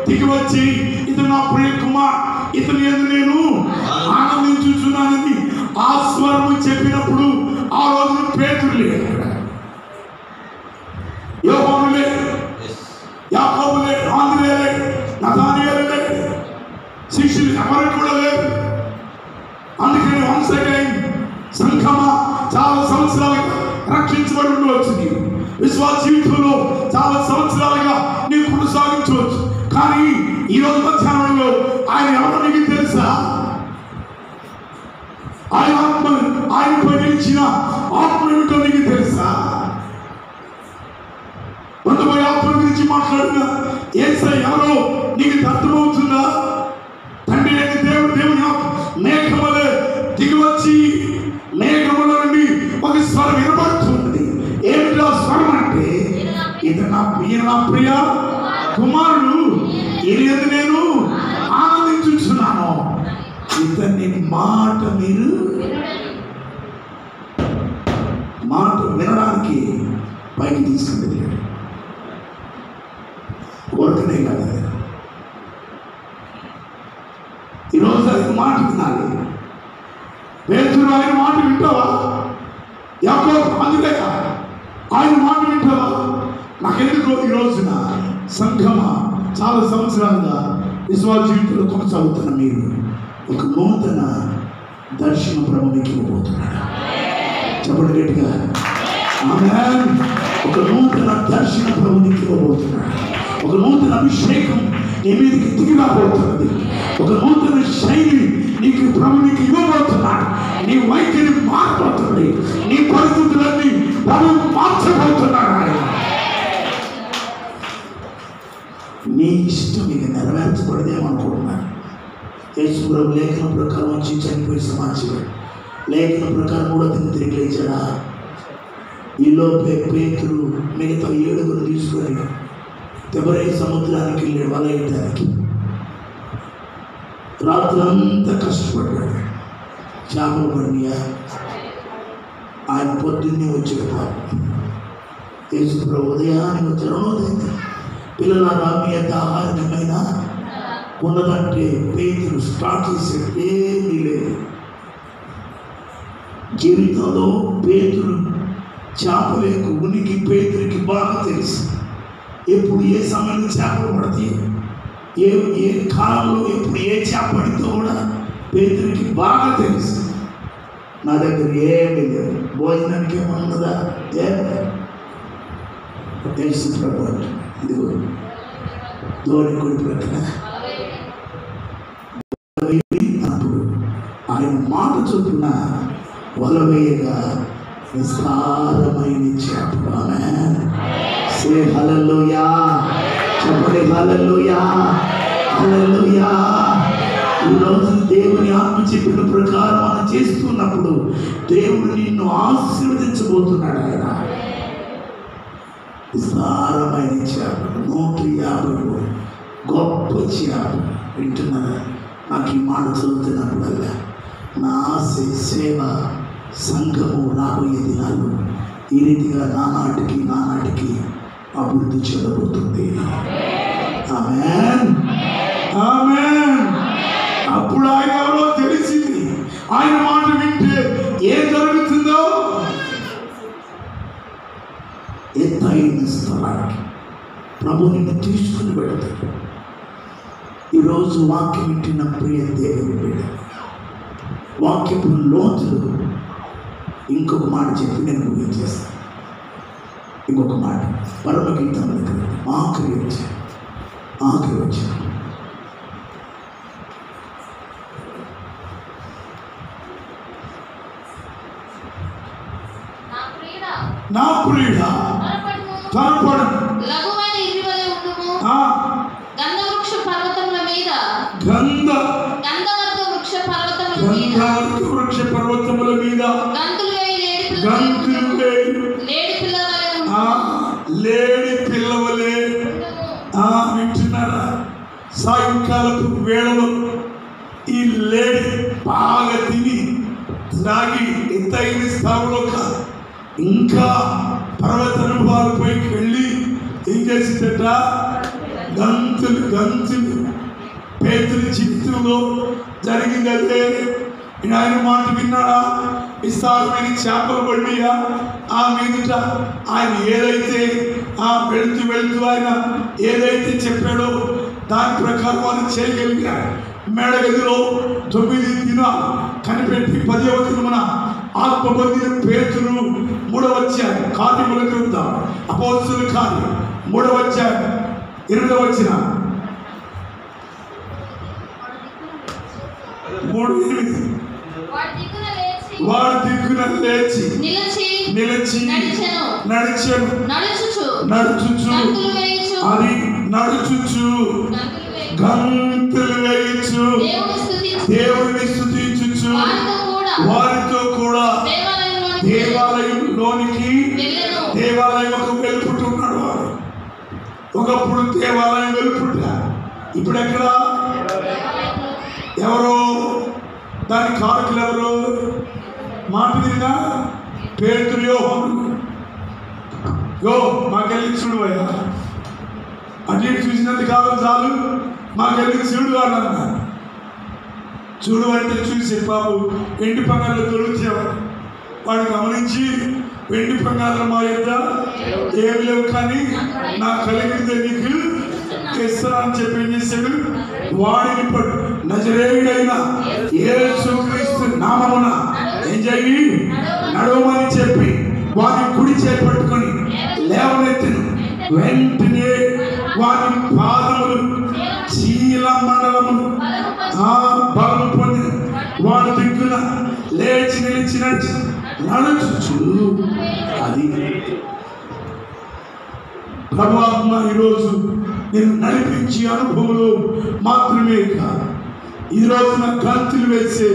దిగివచ్చి ఇతను నా ప్రియ కుమార్, ఇతని యందు నేను ఆనందించుచున్నానని ఆ స్వరము చెప్పినప్పుడు ఆ రోజు పేతురు లేడు, యోహాను లేడు, యాకోబు లేడు, ఆంద్రేయ లేడు, నతానియేలు లేడు, శిష్యులు ఎవరు కూడా లేరు. అందుకని వన్స్ అగైన్ సంఘమా చాలా సంవత్సరాలుగా రక్షించబడి ఉండవచ్చు. నీవు విశ్వాస జీవితంలో చాలా సంవత్సరాలుగా నీవు కొనసాగించవచ్చు. కానీ ఈరోజు మధ్యాహ్నంలో ఆయన ఎవరో నీకు తెలుసా? ఆయన ఆత్మ, ఆయనపై నిలిచిన ఆత్మ ఏమిటో నీకు తెలుసా? వందపోయి ఆత్మ గురించి మాట్లాడిన యేసయ్య ఎవరో నీకు అర్థమవుతుందా? తండ్రి అయిన దేవుని మేఘములే దిగివచ్చి మేఘముల నుండి ఒక స్వరం వినబడుతున్నది. ఏమిటో స్వరం అంటే, ఇది నా ప్రియ కుమారుడు, ఈయన నేను ఆనందించుచున్నాను, ఇతని మాట మీరు మాట వినడానికి పైకి తీసుకుని కోరుకునే కదా. ఈరోజు ఆయన మాట వినాలి. పేతురు ఆయన మాట వింటావా? యాకోబు అందుకే ఆయన మాట వింటావా? నాకెందుకో ఈ రోజున సంఘమా చాలా సంవత్సరాలుగా విశ్వాస జీవితంలో కొనసాగుతున్న మీరు ఒక నూతన దర్శన ప్రభునికి ఇవ్వబోతున్నాడు. చెప్పండి గట్టిగా ఆమేన్. ఒక నూతన దర్శన ప్రభునికి ఇవ్వబోతున్నాడు. ఒక నూతన అభిషేకం నీ మీదకి దిగి రాబోతున్నది. ఒక నూతన శైలి నీకు ప్రభునికి ఇవ్వబోతున్నాడు. నీ వైఖరి మారిపోతుంది. నీ పరిస్థితులన్నీ ప్రభు మార్చబోతున్నాడు. ఆయన నీ ఇష్టం ఇక నెరవేర్చబడదేమనుకుంటున్నాను. యేసు ప్రభు లేఖనం ప్రకారం వచ్చి చనిపోయి సమాచారం లేఖనం ప్రకారం కూడా తిరిగి లేచాడా? ఈలోపే పేతురు మిగతా 7 తీసుకొని తెబరే సముద్రానికి వెళ్ళాడు వల వేయడానికి. రాత్రంతా కష్టపడ్డాడు. చేపలు పడినాయా? ఆయన పొద్దున్నే వచ్చాడు. పాపం యేసు ప్రభు ఉదయానికి వచ్చాడు. పిల్లలారా మీ యొక్క ఆహారం ఏమైనా ఉన్నదంటే పేతురు స్టార్ట్ చేసాడు. ఏమీ లేదు. జీవితంలో పేతురు చేపల యొక్క ఉనికి పేతురికి బాగా తెలుసు. ఎప్పుడు ఏ సమయంలో చేపలు పడతాయి, ఏ కాలంలో ఎప్పుడు ఏ చేప పడితో కూడా పేతురికి బాగా తెలుసు. నా దగ్గర ఏమీ లేదు, భోజనానికి ఏమన్నదా? తెలుసు ప్రభు. ఇదిగో ధోని కొడి ప్రక్కన అప్పుడు ఆయన మాట చొప్పున వలవేయగా విస్తారమైన చేపలు. ఆమేన్. సే హల్లెలూయా. చెప్పండి హల్లెలూయా, హల్లెలూయా. ఈరోజు దేవుని ఆత్మ చెప్పిన ప్రకారం మనం చేస్తున్నప్పుడు దేవుడు నిన్ను ఆశీర్వదించబోతున్నాడు. ఆయన విస్తారమైన చేపలు 150 గొప్ప చేపలు. వింటున్నారా? నాకు ఈ మాట చదువుతున్నప్పుడల్లా నా ఆశ సేవ సంఘము రాబోయే దినాలు ఈ రీతిగా నానాటికి అభివృద్ధి చెందబోతుంది. ఆమేన్, ఆమేన్. అప్పుడు ఆయన ఎవరో తెలిసింది. ఆయన మాట వింటే ఏం జరుగుతుందో ఎత్తైన స్థలానికి ప్రభు నిన్ను తీసుకుని వెళ్తాడు. ఈరోజు వాక్యం వింటున్న ప్రియ దేవుని బిడ్డ, వాక్యపు లోతులు ఇంకొక మాట చెప్పి నేను ముగించేస్తాను. ఇంకొక మాట పరమగీతం దగ్గర ఆఖరి వచ్చాను. నా ప్రియుడా త్వరపడు, లఘువైన ఇవి వలె ఉండుము. గంధవృక్ష పర్వతముల మీద గంధవర్గ వృక్ష పర్వతముల మీద గంతులు వేయి సాయంకాలపు వేళలో ఈ లేడీ బాగా తిని త్రాగి ఎత్తైన స్థానంలో కాదు, ఇంకా పర్వత అనుభవాల పైకి వెళ్ళి ఏం చేసిందట, గంతులు గంతులు. పేతురు జీవితంలో జరిగింది అదే. ఆయన మాట విన్నాడా? విస్తారమైన చేపలు పడియా ఆ మీదట ఆయన ఏదైతే వెళుతూ వెళుతూ ఆయన ఏదైతే చెప్పాడో దాని ప్రకారం వాళ్ళు చేయగలిగారు. మేడగదిలో 9 దినాలు కనిపెట్టి 10వ దినమున ఆత్మ పొందిన పేతురు 3వ అధ్యాయం కార్యముల గ్రంథం అపోస్తలుల కార్యం 3వ అధ్యాయం 8వ వచనం 3:8 వాడు దిక్కున లేచి నిలిచి నడుచుచు అది నడుచుచు గంతులు వేయుచు దేవుని స్తుతించుచు వారితో కూడా దేవాలయంలోనికి దేవాలయం వెలుపుతున్నాడు. వాడు ఒకప్పుడు దేవాలయం వెలుపుట, ఇప్పుడు ఎక్కడ? ఎవరో దాని కారకులు ఎవరు? మాట విన్నా పేతురు యోహాను. మాకెళ్ళి చూడు అయ్యా, అటు చూసినంత కాలం చాలు, మాకెళ్ళి చూడు అని అన్నారు. చూడు అంటే చూసి బాబు వెండి పంగారులు దొరుకుతాడు. వాడు గమనించి వెండి పంగారులు మా యొక్క ఏమి లేవు, కానీ నాకు కలిగిందే నీకు ఇస్తాను అని చెప్పి ఏం చేశాడు, వాడిని నజరేయుడైన యేసుక్రీస్తు నామమున ఏం చెయ్యి నడవమని చెప్పి వాని కుడి చేపట్టుకొని లేవనెత్తిను. వెంటనే వాని పాదములు చీల మండలములు బలము పొంది వాడు దిక్కున లేచి నిలిచి నడుచుచు అది ప్రభాత్మ ఈరోజు నేను నడిపించే అనుభవంలో మాత్రమే కాదు, ఈ రోజున గంతులు వేసే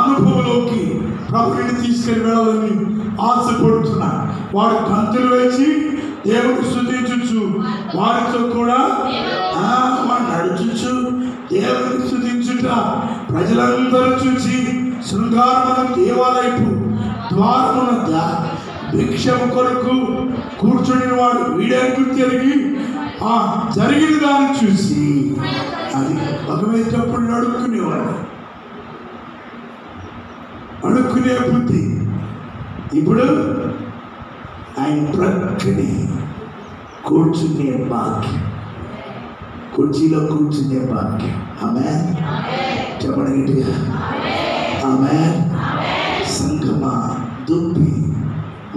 అనుభవంలోకి ప్రభుని తీసుకెళ్ళి వెళ్ళాలని ఆశపడుతున్నా. వాడు గంతులు వేసి దేవుని స్తుతించుచు వారితో కూడా వాడు నడుచుచు దేవుని స్తుతించుట ప్రజలందరూ చూసి శృంగారమున దేవాలయపు ద్వారమున భిక్షము కొరకు కూర్చుని వాడు వీడేందుకు తిరిగి జరిగిన దాన్ని చూసి అది భగవేటప్పుడు అడుక్కునేవాడు. అడుక్కునే బుద్ధి ఇప్పుడు ఆయన ప్రక్కనే కూర్చునే భాగ్యం, కుర్చీలో కూర్చునే భాగ్యం. ఆమేన్ చెప్పండి, ఆమేన్. సంగమా దుప్పి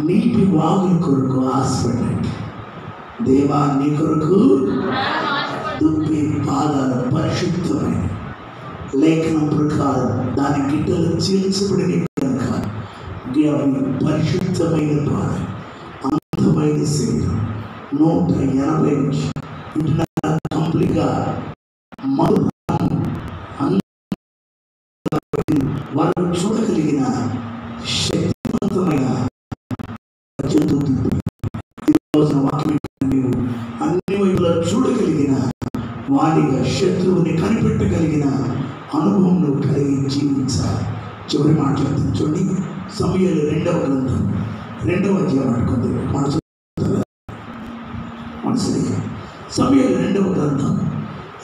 నీటి వాగుల కొరకు ఆశపడండి. దేవా నీ కొరకు దుప్పి పాదాలు పరిశుద్ధమైన లేఖనం ప్రకారం దాని గిట్టలు చీల్చబడిన కనుక అవి పరిశుద్ధమైన పాదాలు, అందమైన శరీరం 180 నుంచి కంప్లీట్గా వాళ్ళు చూడగలిగిన శక్తివంతమైన జంతువు. ఈరోజున వాక్యం నీవు అన్ని వైపులా చూడగలిగిన వాడిగా శత్రువుని కనిపెట్టగలిగిన అనుభవం నువ్వు కలిగి జీవించాలి. చివరి మాట చెప్తాను చూడండి, సమూయేలు 2వ గ్రంథం 2వ అధ్యాయం అనుకుంది మనసుగా. సమూయేలు 2వ గ్రంథం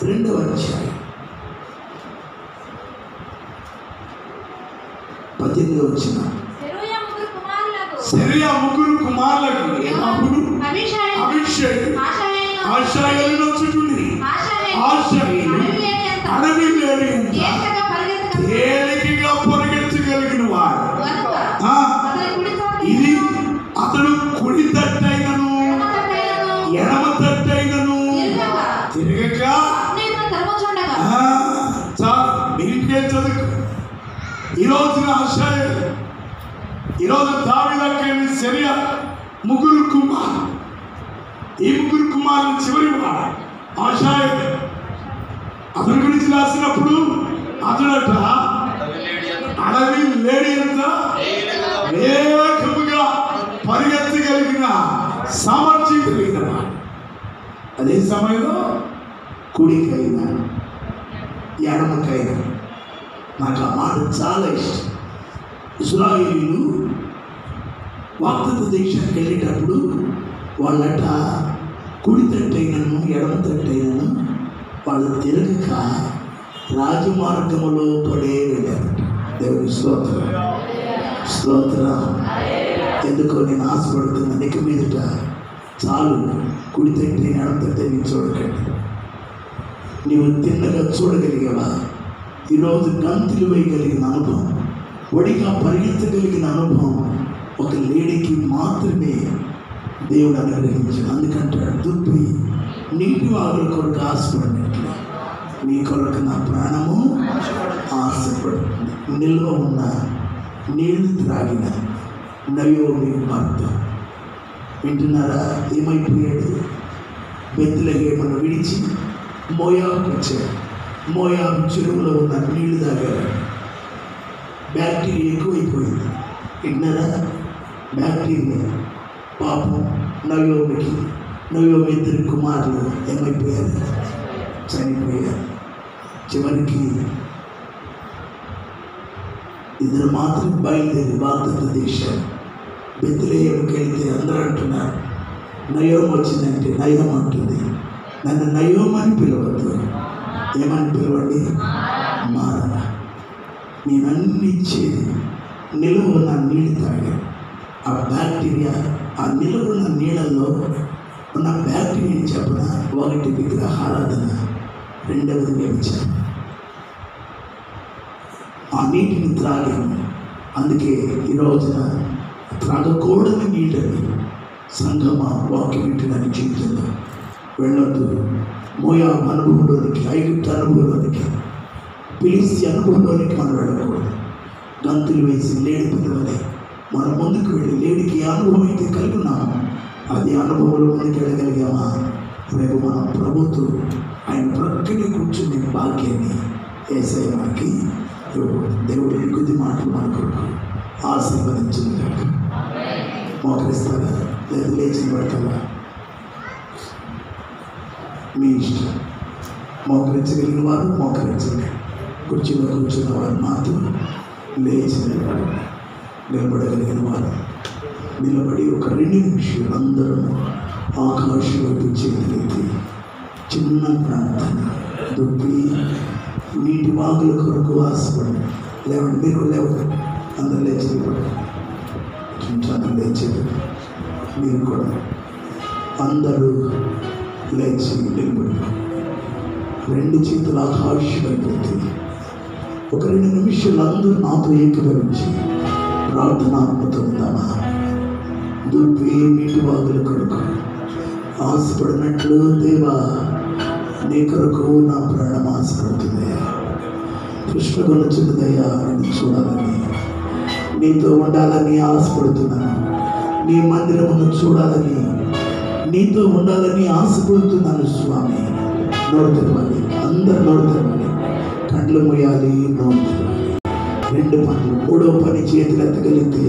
2వ అధ్యాయం 18వ వచనం. సెరూయా ముగ్గురు కుమారులకు ఏమాపుడు అభిషేక్ ఆశాయేలు వచ్చుచుండి. ఆశాయేలు అడవి లేని తేలికగా పరిగెత్తగలిగిన వాడు. ఇది అతడు కుడి తట్టైనను ఎడమ తట్టైనను తిరగక చాలు మీకే చదువు. ఈరోజున ఆశాయేలు, ఈరోజు దావీదుకి సెరూయా ముగ్గురు కుమారులు. ఈ ముగ్గురు కుమారులు చివరి వాడు ఆశాయేలు. అతని గురించి రాసినప్పుడు అతడట అడవి లేడి అంత వేగముగా పరిగెత్తగలిగిన సామర్థ్యం కలిగిన వాడు. అదే సమయంలో కుడికైనా ఎడమకైన. నాకు ఆ మాట చాలా ఇష్టం. ఇశ్రాయేలీయులు వాగ్దత్త దేశానికి వెళ్ళేటప్పుడు వాళ్ళట కుడి తట్టైనను ఎడమ తట్టైనను వాళ్ళు తిరగక రాజమార్గములో పడే వెళ్ళారు. దేవుని స్తోత్రం, స్తోత్రం. ఎందుకో నేను ఆశపడుతున్నా, నీకు మీదట చాలు కుడి తట్టి ఎడమ తట్టి నీ చూడకండి. నీవు తిన్నగా చూడగలిగావా? ఈరోజు గంతులు వేయగలిగిన అనుభవం, ఒడిగా పరిగెత్తగలిగిన అనుభవం ఒక లేడీకి మాత్రమే దేవుడు అనుగ్రహించాడు. అందుకంటాడు, దుప్పి నీటి వాగుల కొరకు ఆశపడినట్లు నీ కొరకు నా ప్రాణము ఆశపడుతుంది. నిల్వ ఉన్న నీళ్లు త్రాగిన నయోమి భర్త. వింటున్నారా? ఏమైపోయాడు? బెత్లెహేమును విడిచి మోయాబుకు వచ్చాడు. మోయాబు చెరువులో ఉన్న నీళ్లు తాగాడు. బ్యాక్టీరియా ఎక్కువైపోయింది. వింటున్నారా? బ్యాక్టీరియా. పాపం నయోమి ఇద్దరు కుమారులు ఏమైపోయారు? చనిపోయారు. చివరికి ఇద్దరు మాత్రం బయలుదేరి వాగ్దత్త దేశాలు బెత్లెహేముకి వెళ్తే అందరూ అంటున్నారు, నయోమి వచ్చిందంటే నయోమి అంటుంది, నన్ను నయోమి అని పిలవద్దు, ఏమని పిలవండి? మార. నేను అన్ని ఇచ్చేది నిలువ ఉన్న నీళ్ళు తాగాను. ఆ బ్యాక్టీరియా, ఆ నిలువ ఉన్న నీళ్ళల్లో ఉన్న బ్యాక్టీరియాని చెప్పిన, ఒకటి విగ్రహారాధన, రెండవది వ్యభిచారం. ఆ నీటిని త్రాగాము. అందుకే ఈ రోజున త్రాగకూడని నీటిని సంగమ వాక్యం వింటున్నాను. జీవితంలో వెళ్ళొద్దు. మోయాబు అనుభవంలోనికి, ఐగుప్తు అనుభవంలోనికి, ఫిలిష్తీ అనుభవంలోనికి మనం వెళ్ళకూడదు. గంతులు వేసి లేడి పిల్లవలే మనం ముందుకు వెళ్ళి లేడికి అనుభవం అయితే కలిగి ఉన్నాము, అది అనుభవంలో ముందుకు వెళ్ళగలిగామా? రేపు మనం ప్రభుత్వం ఆయన ప్రక్కనే కూర్చుని భాగ్యాన్ని యేసయ్యకి దేవుడు ఈ కొద్ది మాటలు మన కొరకు ఆశీర్వదించింది కాక. మోకరిస్తారా లేదా లేచి పడతారా? మీ ఇష్టం. మోకరించగలిగిన వారు మోకరించండి. కూర్చున్న వారు మాత్రం లేచి నిలబడగలిగిన వారు నిలబడి ఒక 2 నిమిషాలు అందరూ ఆకాశం వైపు చేతులెత్తి చిన్న ప్రార్థన. దుప్పి నీటి వాగుల కొరకు ఆశపడి లేవండి. మీరు లేవండి, అందరూ లేచి లేచేది. మీరు కూడా అందరూ లేచి నిలబడి 2 చేతులు ఆకాశం వైపు ఎత్తి ఒక 2 నిమిషాలు అందరూ నాతో ఏకీభవించి ప్రార్థనాత్మతుందామా? దుప్పి నీటి వాగుల కొరకు ఆశపడినట్లు దేవా నీ కొరకు నా ప్రాణం ఆశపడుతుందయ్యా. కృష్ణగొలుచున్నదయ్యా, నేను చూడాలని, నీతో ఉండాలని ఆశపడుతున్నాను. నీ మందిరమును చూడాలని, నీతో ఉండాలని ఆశపడుతున్నాను స్వామి. నోరు తెరవాలి, అందరు నోరు తెరవాలి, కండ్లు మొయ్యాలి, నోరు తెరవాలి. 2 పనులు. 3వ పని చేతులు ఎత్తగలిగితే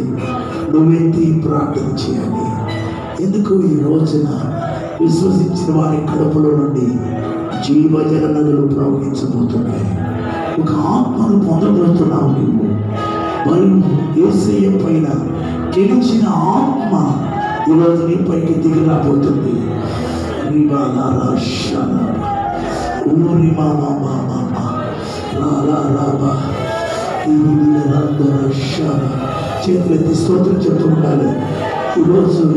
నువ్వెత్తి ప్రార్థన చేయాలి. ఎందుకు? ఈ రోజున విశ్వసించిన వారి కడుపులో నుండి జీవజల నదులు ప్రవహించబోతున్నాయి. ఒక ఆత్మను పొందబోతున్నావు నువ్వు. బరువు యేసయ్య పైన గెలిచిన ఆత్మ ఈరోజు నీ పైకి దిగి రాబోతుంది. చేతులెత్తి స్తోత్రం చెప్తూ ఉండాలి.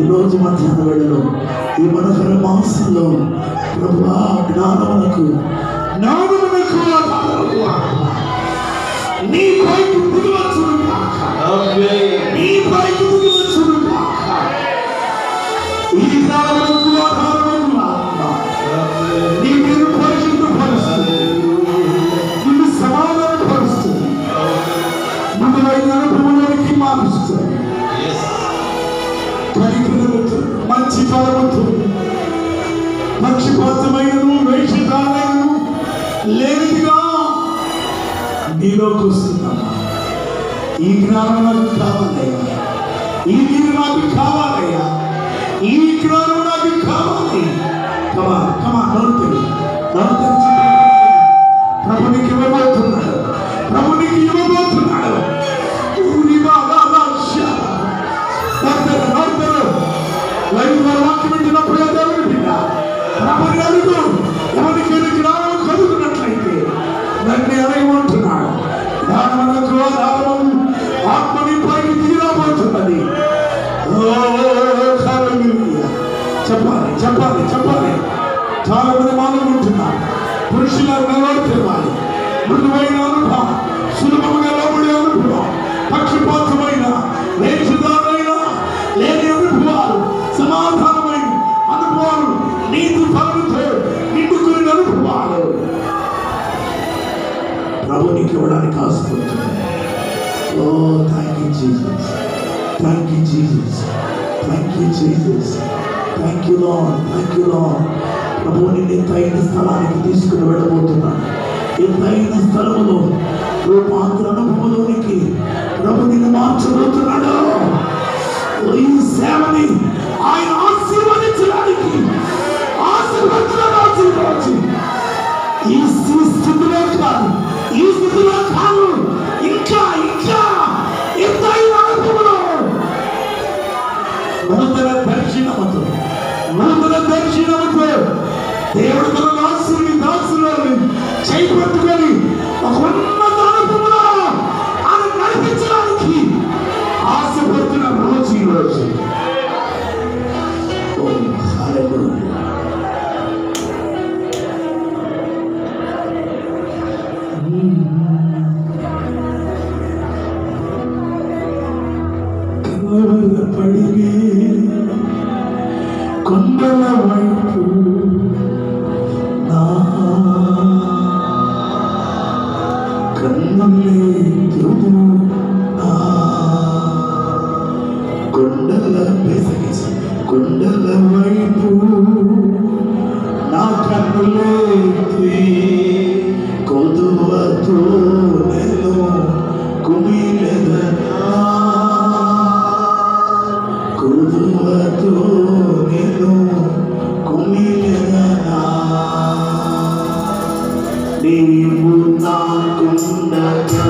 ఈరోజు మధ్యాహ్నం వేళలో ఈ మనోహర మాసంలో ప్రభువా జ్ఞానమునకు నీ పైకి దిగవచ్చును కాక, నీ పైకి దిగవచ్చును కాక. ఈ జ్ఞానమునకు ఆధారమైన ఆత్మ నీ మీద పరిశుద్ధపరుస్తుంది, నిన్ను సమాధానపరుస్తుంది, మృదువైన అనుభవంలోకి మారుస్తుంది. మంచి ఫలముతో పక్షపాతమైనను వేషధారైనను లేనిదిగా నీలోకి వస్తున్నామా? ఈ జ్ఞానం నాకు కావాలయ్యా, ఈ నీరు నాకు కావాలయ్యా, ఈ జ్ఞానం నాకు కావాలి. కమా నోరు తెరిచి ప్రభునికి ఎవరికైనా జ్ఞానం కలుగునట్లయితే నన్ను అడగమంటున్నాడు. జ్ఞానమునకు ఆధారము ఆత్మని పైకి దిగిరాబోతున్నది. చెప్పాలి చెప్పాలి చెప్పాలి. చాలా మంది మాట్లాడుకుంటున్నారు. పురుషుల నిలబడుతున్నారు. మృదువైన అనుభవం, సులభంగా లోబడే అనుభవం, పక్షపాతమైన వేషధారైన లేని అనుభవాలు, సమాధానమైన అనుభవాలు, నీతి ఫలముతో నిండుకున్న అనుభవాలు ప్రభు నీకు ఇవ్వడానికి ఆశపడుతున్నాను. Oh thank you Jesus, thank you Jesus, thank you Jesus, thank you Lord, thank you Lord. ప్రభు నిన్ను ఎత్తైన స్థలానికి తీసుకుని వెళ్ళబోతున్నాను. ఎత్తైన స్థలములో రూపాంతర అనుభవంలోనికి ప్రభు నిన్ను మార్చబోతున్నాడు. ఈ సేవని ఆయన ఆశీర్వదించడానికి ఆశీర్వదించడానికి ఈ స్థితిలో కాదు, ఈ స్థితిలో కాదు, ఇంకా ఇంకా ఎత్తైన అనుభవంలో నూతన దర్శనముతో దేవుడు తన దాసులని చేపట్టుకొని ఒక ఉన్నత అనుభవంలో ఆయన నడిపించడానికి ఆశపడుతున్న రోజు ఈ రోజు. పడిగే కొండల వైపు నా కన్నులెత్తును, నా కొండల వైపు నా కన్నులెత్తి కొదువతో నేను కుమిలెదనా, కొదువతో నేను కుమిలెదనా. నీవు నాకుండగా